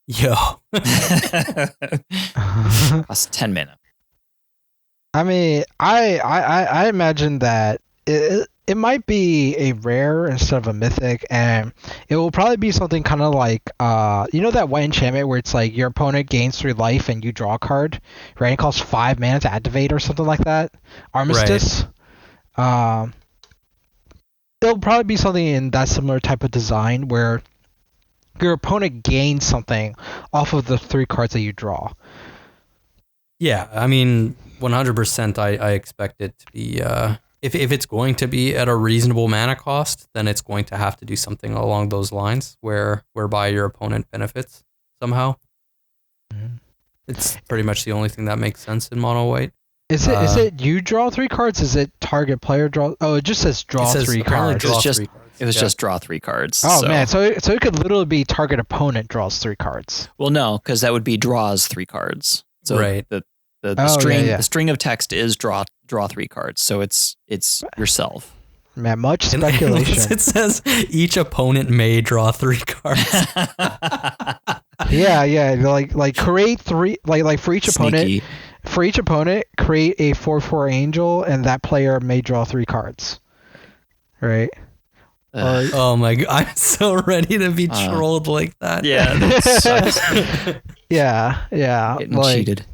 Yo. Costs 10 mana. I mean, I imagine that it might be a rare instead of a mythic, and it will probably be something kind of like that white enchantment where it's like your opponent gains 3 life and you draw a card, right? It costs 5 mana to activate or something like that. Armistice. Right. It'll probably be something in that similar type of design where your opponent gains something off of the 3 cards that you draw. Yeah, I mean, 100% I expect it to be, if it's going to be at a reasonable mana cost, then it's going to have to do something along those lines whereby your opponent benefits somehow. Mm-hmm. It's pretty much the only thing that makes sense in mono white. Is it you draw 3 cards? Is it target player draw? Oh, it just says draw 3 cards. It was just draw 3 cards. Oh man, so it could literally be target opponent draws 3 cards. Well, no, because that would be draws 3 cards. So right. The string of text is draw 3 cards. So it's yourself. Man, much speculation. It says each opponent may draw 3 cards. yeah, like create 3 like for each opponent. Sneaky. For each opponent, create a 4/4 angel, and that player may draw 3 cards. Right? Oh my god, I'm so ready to be trolled like that. Yeah, that sucks. yeah. Getting cheated.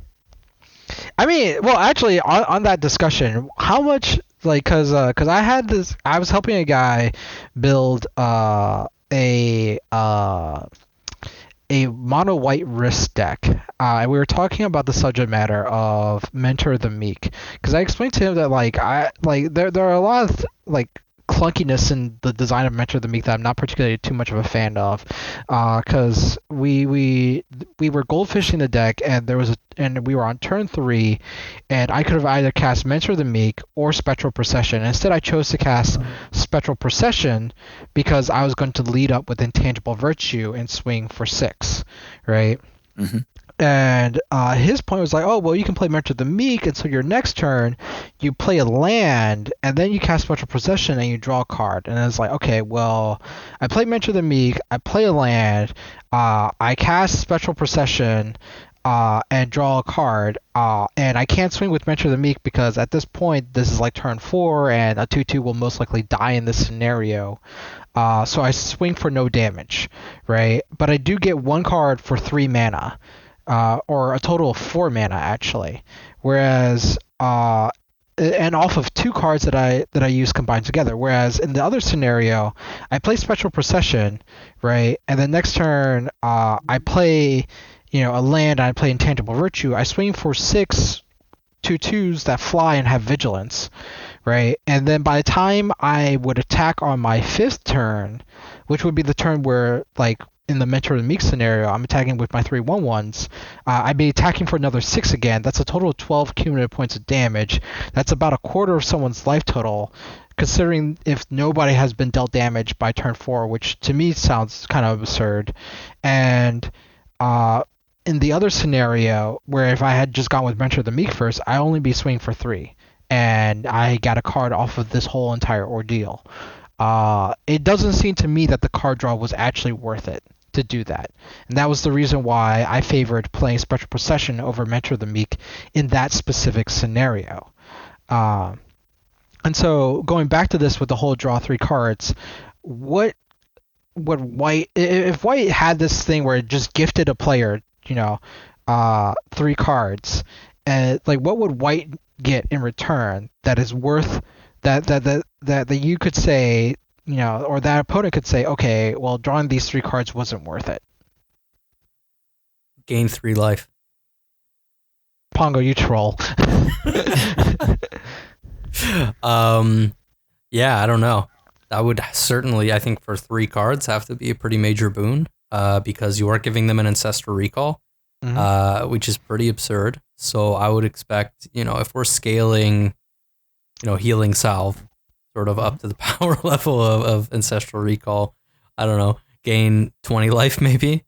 I mean, well, actually, on that discussion, how much, like, cause I was helping a guy build a mono white risk deck, and we were talking about the subject matter of Mentor the Meek, because I explained to him that there are a lot of clunkiness in the design of Mentor the Meek that I'm not particularly too much of a fan of, because we were goldfishing the deck, and we were on turn 3, and I could have either cast Mentor the Meek or Spectral Procession. Instead, I chose to cast Spectral Procession because I was going to lead up with Intangible Virtue and swing for 6, right? Mm-hmm. And his point was like, oh, well, you can play Mentor the Meek, and so your next turn, you play a land, and then you cast Spectral Procession, and you draw a card. And it's like, okay, well, I play Mentor the Meek, I play a land, I cast Spectral Procession, and draw a card, and I can't swing with Mentor the Meek because at this point, this is like turn 4, and a 2/2 will most likely die in this scenario. So I swing for no damage, right? But I do get 1 card for 3 mana. Or a total of 4 mana actually, whereas and off of 2 cards that I use combined together. Whereas in the other scenario, I play Spectral Procession, right, and then next turn I play a land, and I play Intangible Virtue. I swing for 6 2/2s that fly and have vigilance, right, and then by the time I would attack on my 5th turn, which would be the turn where in the Mentor the Meek scenario, I'm attacking with my 3 1/1s. I'd be attacking for another 6 again. That's a total of 12 cumulative points of damage. That's about a quarter of someone's life total, considering if nobody has been dealt damage by turn 4, which to me sounds kind of absurd. And in the other scenario, where if I had just gone with Mentor the Meek first, I only be swinging for 3, and I got a card off of this whole entire ordeal. It doesn't seem to me that the card draw was actually worth it to do that. And that was the reason why I favored playing Spectral Procession over Mentor the Meek in that specific scenario. And so going back to this with the whole draw 3 cards, what would white, if white had this thing where it just gifted a player, 3 cards, and like what would white get in return that is worth that you could say, or that opponent could say, okay, well, drawing these 3 cards wasn't worth it. Gain 3 life. Pongo, you troll. Yeah, I don't know. That would certainly, I think, for 3 cards have to be a pretty major boon, because you are giving them an Ancestral Recall, which is pretty absurd. So I would expect, if we're scaling, Healing Salve sort of up to the power level of Ancestral Recall, I don't know, gain 20 life maybe,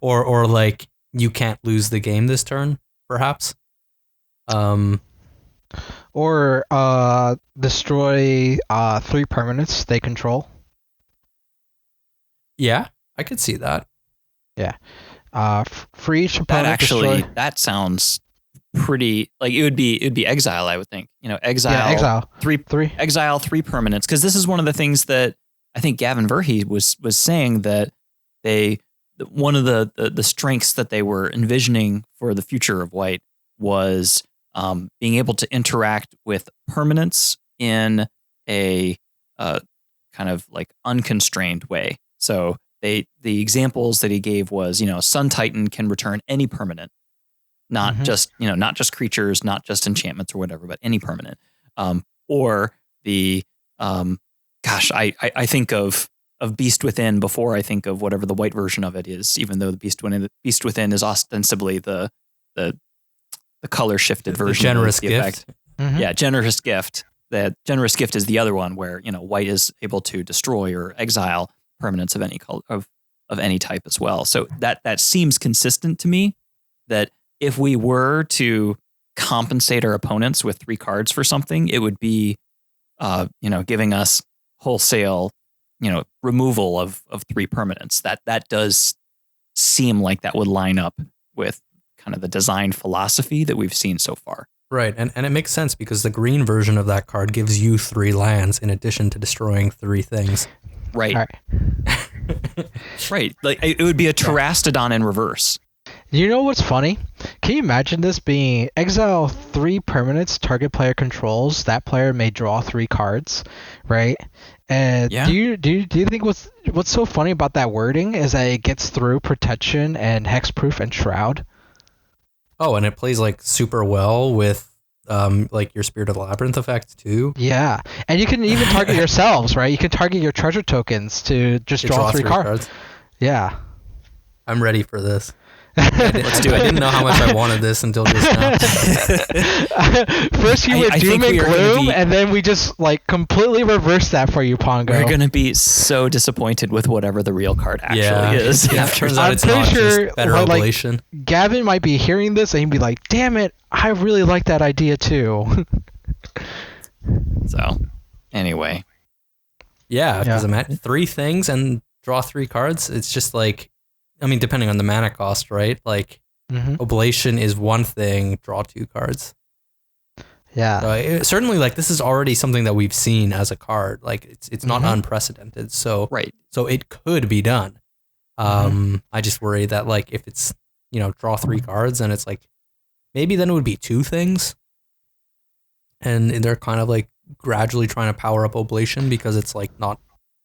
or like you can't lose the game this turn, perhaps. Or destroy 3 permanents they control. Yeah, I could see that. Yeah. For each opponent, that sounds pretty like it would be exile, I would think. Exile. Exile 3 permanents, because this is one of the things that I think Gavin Verhey was saying, that one of the strengths that they were envisioning for the future of white was being able to interact with permanents in a kind of like unconstrained way. So the examples that he gave was, Sun Titan can return any permanent, not just creatures, not just enchantments or whatever, but any permanent. Or the I think of Beast Within before I think of whatever the white version of it is, even though the Beast Within is ostensibly the color shifted version. The generous gift. Yeah, generous gift. The generous gift is the other one where, white is able to destroy or exile permanents of any color of any type as well. So that seems consistent to me, that if we were to compensate our opponents with 3 cards for something, it would be giving us wholesale removal of 3 permanents. That does seem like that would line up with kind of the design philosophy that we've seen so far. Right, and it makes sense because the green version of that card gives you 3 lands in addition to destroying 3 things. Right. Right. Like it would be a Terastodon in reverse. You know what's funny? Can you imagine this being exile 3 permanents target player controls? That player may draw 3 cards, right? And do you think what's so funny about that wording is that it gets through protection and hexproof and shroud? Oh, and it plays like super well with like your Spirit of the Labyrinth effect too. Yeah, and you can even target yourselves, right? You can target your treasure tokens to just draw 3 cards. Yeah, I'm ready for this. Let's do it. I didn't know how much I wanted this until just now. First you were doom and gloom, and then we just like completely reversed that for you, Pongo. We're going to be so disappointed with whatever the real card actually is. Yeah, turns out it's not just better oblation. Like, Gavin might be hearing this and he'd be like, damn it, I really like that idea too. So, anyway. Yeah, because I'm at 3 things and draw 3 cards. It's just like, I mean, depending on the mana cost, right? Like, Oblation is one thing, draw 2 cards. Yeah. So certainly, like, this is already something that we've seen as a card. Like, it's not unprecedented. So, so it could be done. I just worry that, like, if it's, draw 3 cards and it's like, maybe then it would be 2 things. And they're kind of like gradually trying to power up Oblation because it's like it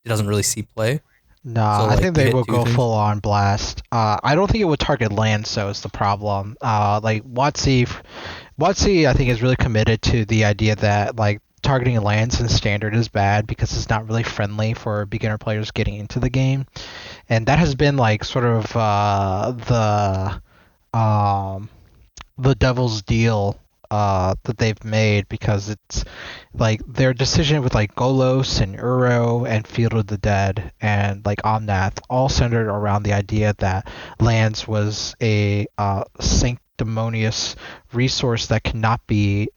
doesn't really see play. No, I think they will go full on blast. I don't think it would target lands, though, is the problem. Like WotC, I think is really committed to the idea that like targeting lands in standard is bad because it's not really friendly for beginner players getting into the game, and that has been like sort of the devil's deal that they've made, because it's like their decision with like Golos and Uro and Field of the Dead and like Omnath all centered around the idea that lands was a sanctimonious resource that cannot be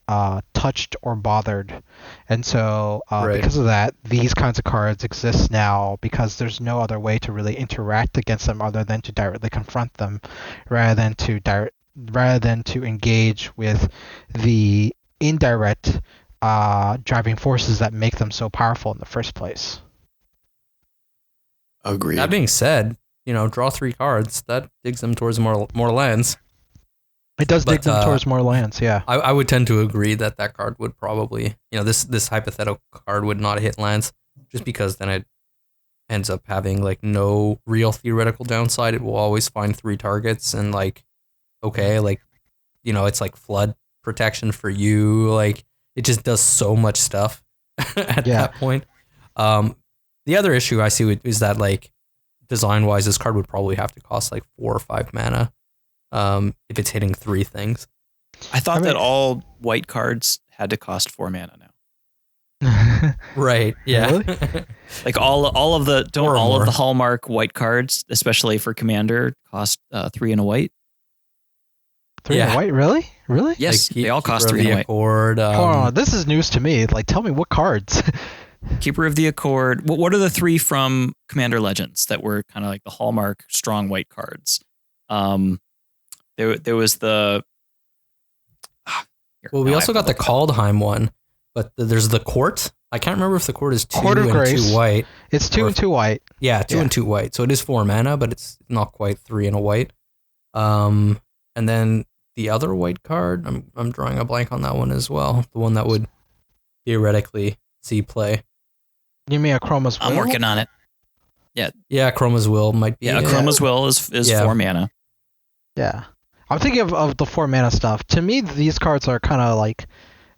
touched or bothered. And so because of that, these kinds of cards exist now because there's no other way to really interact against them other than to directly confront them, rather than to engage with the indirect driving forces that make them so powerful in the first place. Agreed. That being said, draw 3 cards. That digs them towards more lands. It does dig them towards more lands, yeah. I would tend to agree that card would probably, this hypothetical card would not hit lands, just because then it ends up having like no real theoretical downside. It will always find 3 targets and like, okay, like, it's like flood protection for you. Like, it just does so much stuff at that point. The other issue I see is that, like, design wise, this card would probably have to cost like 4 or 5 mana. If it's hitting 3 things. I thought that all white cards had to cost 4 mana now. Right. Yeah. Really? Like all of the Hallmark white cards, especially for Commander, cost 3 and a white. 3 and a white, really? Really? Yes, like, they all cost 3 and a white. Accord, Hold on, this is news to me. Like, tell me what cards. Keeper of the Accord. What are the 3 from Commander Legends that were kind of like the Hallmark strong white cards? There was the. Well, we also got the Kaldheim one, but there's the Court. I can't remember if the Court is 2 Court of and Grace. 2 white. It's 2 and 2 white. Yeah, 2 and 2 white. So it is 4 mana, but it's not quite 3 and a white. And then the other white card, I'm drawing a blank on that one as well. The one that would theoretically see play. You mean Chroma's Will? I'm working on it. Yeah, Chroma's Will might be. Yeah, Chroma's Will is 4 mana. Yeah. I'm thinking of the 4 mana stuff. To me, these cards are kind of like,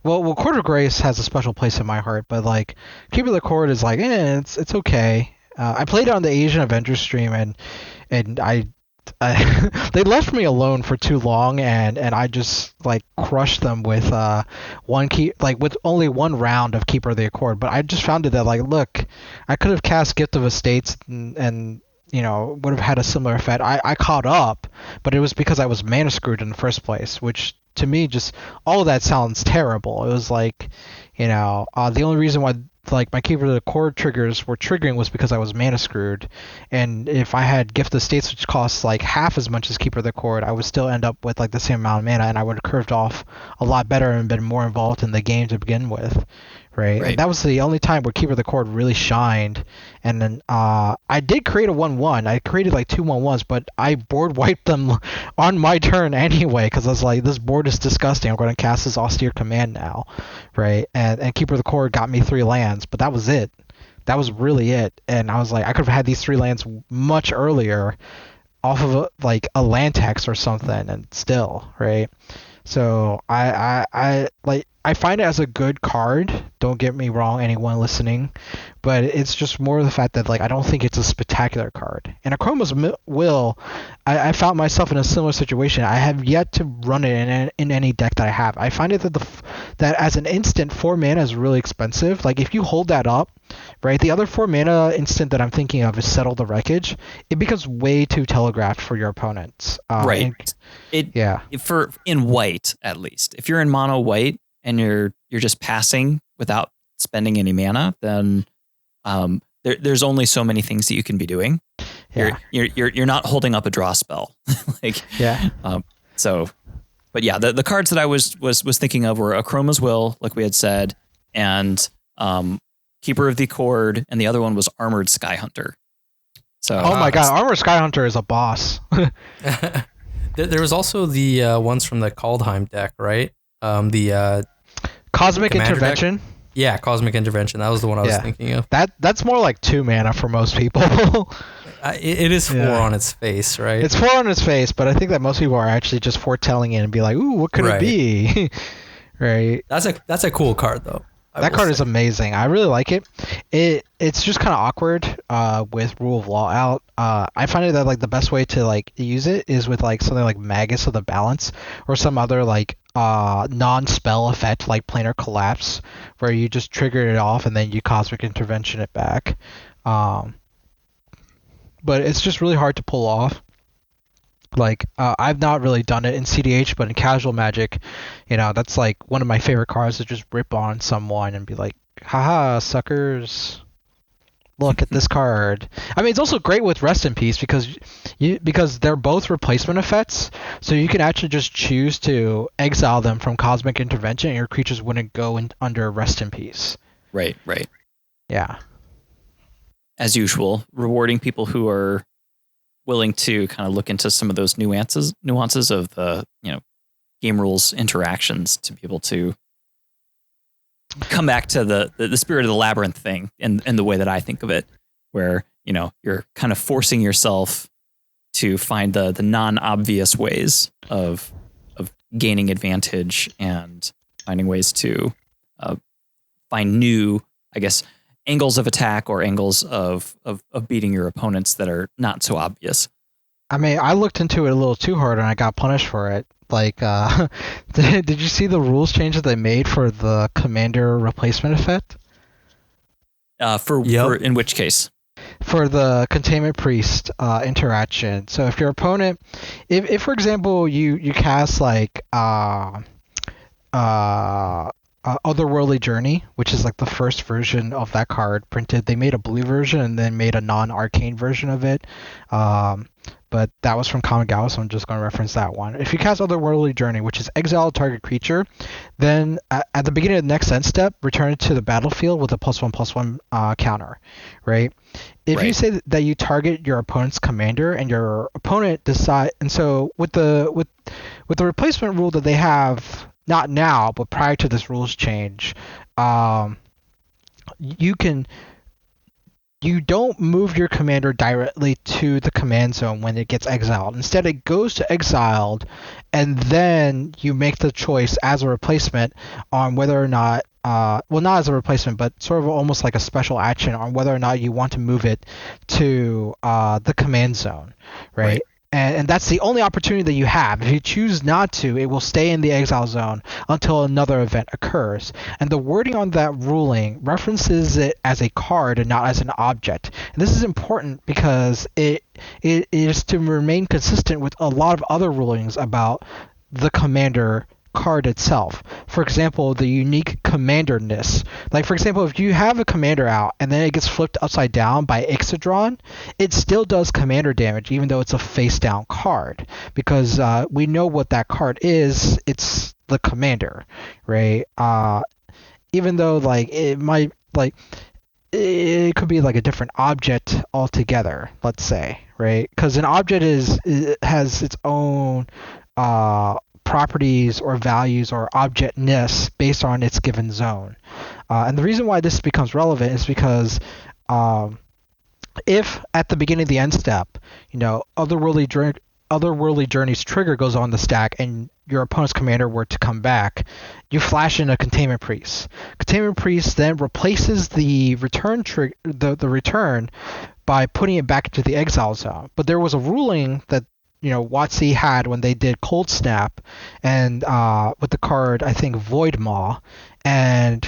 well, Court of Grace has a special place in my heart, but like Keeper of the Court is like, it's okay. I played it on the Asian Avengers stream, and I they left me alone for too long, and I just like crushed them with with only 1 round of Keeper of the Accord. But I just found it that, like, look, I could have cast Gift of Estates and would have had a similar effect. I caught up, but it was because I was mana screwed in the first place, which to me just all of that sounds terrible. It was like, the only reason why like my Keeper of the Accord triggers were triggering was because I was mana screwed, and if I had Gift of States, which costs like half as much as Keeper of the Accord, I would still end up with like the same amount of mana, and I would have curved off a lot better and been more involved in the game to begin with. Right. And that was the only time where Keeper of the Court really shined. And then I did create a 1/1. I created like 2 1/1s, but I board wiped them on my turn anyway, because I was like, this board is disgusting. I'm going to cast this austere command now. Right. And Keeper of the Court got me 3 lands, but that was it. That was really it. And I was like, I could have had these 3 lands much earlier off of a land tax or something, and still, right? So I find it as a good card. Don't get me wrong, anyone listening, but it's just more the fact that, like, I don't think it's a spectacular card. And Chroma's Will, I found myself in a similar situation. I have yet to run it in any deck that I have. I find it that as an instant, 4 mana is really expensive. Like, if you hold that up, right, the other 4 mana instant that I'm thinking of is Settle the Wreckage. It becomes way too telegraphed for your opponents. Right. In white, at least. If you're in mono white and you're just passing without spending any mana, then there's only so many things that you can be doing. Yeah. You're not holding up a draw spell. But yeah, the cards that I was thinking of were Chroma's Will, like we had said, and Keeper of the Accord, and the other one was Armored Skyhunter. So oh my god, Armored Skyhunter is a boss. There was also the ones from the Kaldheim deck, right? The Cosmic Intervention. Deck. Yeah, Cosmic Intervention. That was the one I was thinking of. That's more like 2 mana for most people. It is 4 on its face, right? It's 4 on its face, but I think that most people are actually just foretelling it and be like, "Ooh, what could it be?" Right. That's a cool card though. That card is amazing. I really like it. It's just kind of awkward with Rule of Law out. I find it that like the best way to like use it is with like something like Magus of the Balance or some other like non-spell effect like Planar Collapse, where you just trigger it off and then you Cosmic Intervention it back. But it's just really hard to pull off. Like, I've not really done it in CEDH, but in casual Magic, that's like one of my favorite cards to just rip on someone and be like, haha, suckers, look at this card. I mean, it's also great with Rest in Peace because they're both replacement effects, so you can actually just choose to exile them from Cosmic Intervention and your creatures wouldn't go under Rest in Peace. Right. Yeah. as usual, rewarding people who are willing to kind of look into some of those nuances of the, game rules interactions to be able to come back to the spirit of the labyrinth thing and the way that I think of it, where, you're kind of forcing yourself to find the non-obvious ways of gaining advantage and finding ways to find new, I guess, angles of attack or angles of beating your opponents that are not so obvious. I mean, I looked into it a little too hard and I got punished for it. Like, did you see the rules changes they made for the commander replacement effect? For in which case? For the containment priest interaction. So if your opponent, if for example you cast like Otherworldly Journey, which is like the first version of that card printed. They made a blue version and then made a non-arcane version of it. But that was from Kamigawa, so I'm just going to reference that one. If you cast Otherworldly Journey, which is exile a target creature, then at the beginning of the next end step, return it to the battlefield with a +1/+1 counter, right? If you say that you target your opponent's commander and your opponent decide, and so with the replacement rule that they have, not now, but prior to this rules change, you don't move your commander directly to the command zone when it gets exiled. Instead, it goes to exiled, and then you make the choice as a replacement on whether or not, well, not as a replacement, but sort of almost like a special action on whether or not you want to move it to the command zone, right? And that's the only opportunity that you have. If you choose not to, it will stay in the exile zone until another event occurs. And the wording on that ruling references it as a card and not as an object. And this is important because it is to remain consistent with a lot of other rulings about the commander card itself. For example, the unique commanderness. Like, for example, if you have a commander out and then it gets flipped upside down by Ixodron, it still does commander damage even though it's a face down card, because we know what that card is. It's the commander, right? Even though like it might, like, it could be like a different object altogether, let's say, right? Because an object has its own properties or values or objectness based on its given zone. And the reason why this becomes relevant is because if at the beginning of the end step, Otherworldly Journey's trigger goes on the stack and your opponent's commander were to come back, you flash in a Containment Priest. Containment Priest then replaces the return the return by putting it back into the exile zone. But there was a ruling that WotC had when they did Cold Snap, and with the card, I think, Void Maw, and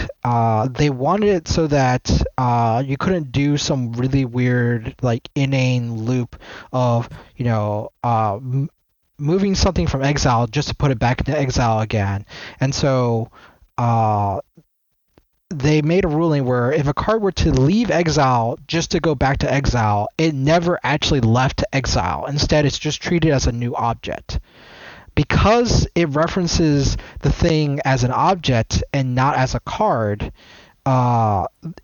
they wanted it so that you couldn't do some really weird, like, inane loop of, moving something from exile just to put it back into exile again. And so they made a ruling where if a card were to leave exile just to go back to exile, it never actually left exile. Instead, it's just treated as a new object. Because it references the thing as an object and not as a card,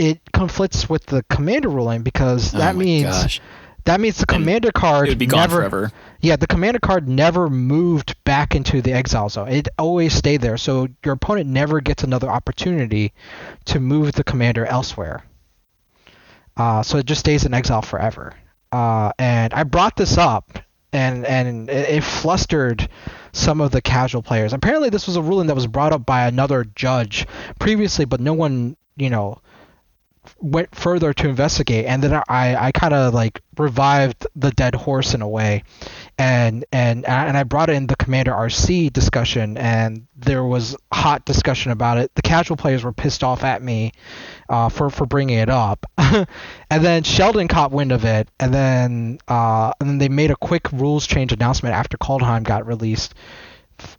it conflicts with the commander ruling, because that means the commander card it would be gone forever. Yeah, the commander card never moved back into the exile zone. It always stayed there, so your opponent never gets another opportunity to move the commander elsewhere. So it just stays in exile forever. And I brought this up, and it flustered some of the casual players. Apparently, this was a ruling that was brought up by another judge previously, but no one, went further to investigate, and then I kind of like revived the dead horse in a way, and I brought in the Commander RC discussion, and there was hot discussion about it. The casual players were pissed off at me for bringing it up, and then Sheldon caught wind of it, and then they made a quick rules change announcement after Kaldheim got released,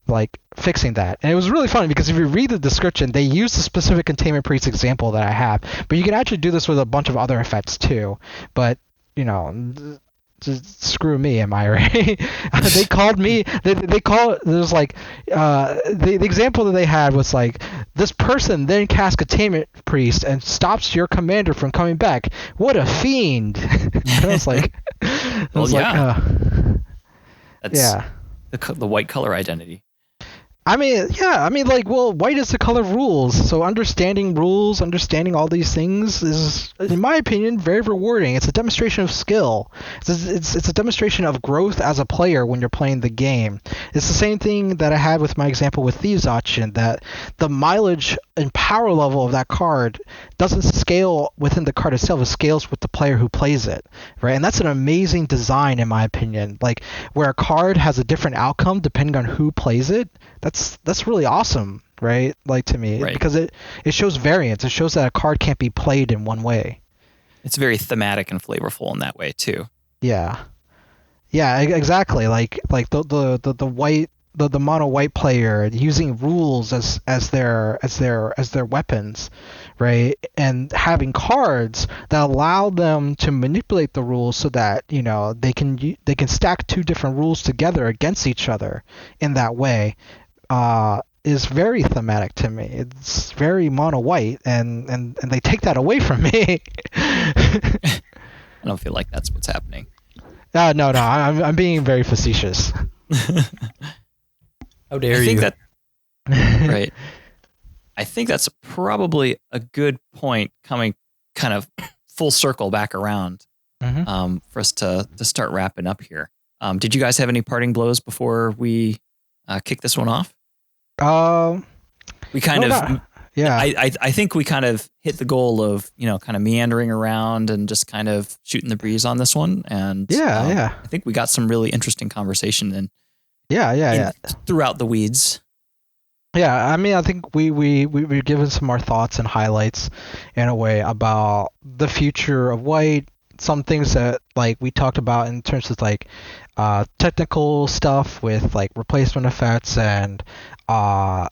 like fixing that. And it was really funny because if you read the description, they use the specific Containment Priest example that I have, but you can actually do this with a bunch of other effects too. But just screw me, am I right? They called me. They call. There's like the example that they had was like, this person then casts Containment Priest and stops your commander from coming back. What a fiend! I was like, That's the white color identity. I mean, like, well, white is the color of rules. So understanding rules, understanding all these things is, in my opinion, very rewarding. It's a demonstration of skill. It's a demonstration of growth as a player when you're playing the game. It's the same thing that I had with my example with Thieves Auction, that the mileage and power level of that card doesn't scale within the card itself. It scales with the player who plays it, right? And that's an amazing design, in my opinion. Like, where a card has a different outcome depending on who plays it. That's really awesome, right? Like, to me, right. Because it shows variance. It shows that a card can't be played in one way. It's very thematic and flavorful in that way too. Yeah, exactly. Like the white, the mono white player using rules as their weapons, right? And having cards that allow them to manipulate the rules so that, you know, they can stack two different rules together against each other in that way. Is very thematic to me. It's very mono white, and they take that away from me. I don't feel like that's what's happening. No, I'm being very facetious. How dare you? think that right. I think that's probably a good point, coming kind of full circle back around, for us to start wrapping up here. Did you guys have any parting blows before we kick this one off? We kind of, I think we kind of hit the goal of, you know, kind of meandering around and just kind of shooting the breeze on this one. And I think we got some really interesting conversation and throughout the weeds. Yeah, I mean, I think we've given some more thoughts and highlights in a way about the future of white. Some things that, like, we talked about in terms of like technical stuff with like replacement effects and how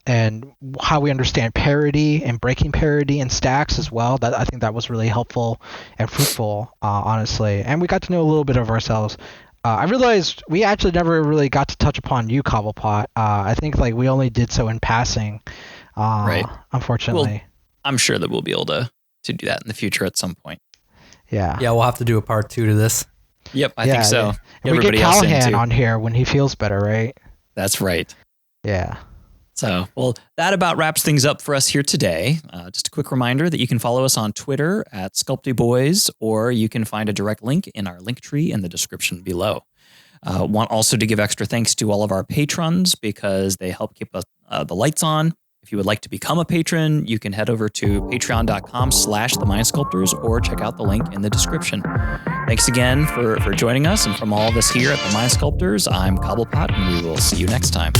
we understand parity and breaking parity and stacks as well. That I think that was really helpful and fruitful, honestly. And we got to know a little bit of ourselves. I realized we actually never really got to touch upon you, Cobblepott. I think like we only did so in passing, right? Unfortunately. Well, I'm sure that we'll be able to do that in the future at some point. Yeah, we'll have to do a part 2 to this. Yep, I think so. Yeah. We get Callahan on here when he feels better, right? That's right. Yeah. So, well, that about wraps things up for us here today. Just a quick reminder that you can follow us on Twitter at SculptyBoys, or you can find a direct link in our link tree in the description below. Want also to give extra thanks to all of our patrons because they help keep the lights on. If you would like to become a patron, you can head over to patreon.com/themindSculptors or check out the link in the description. Thanks again for joining us. And from all of us here at The Mind Sculptors, I'm Cobblepott, and we will see you next time.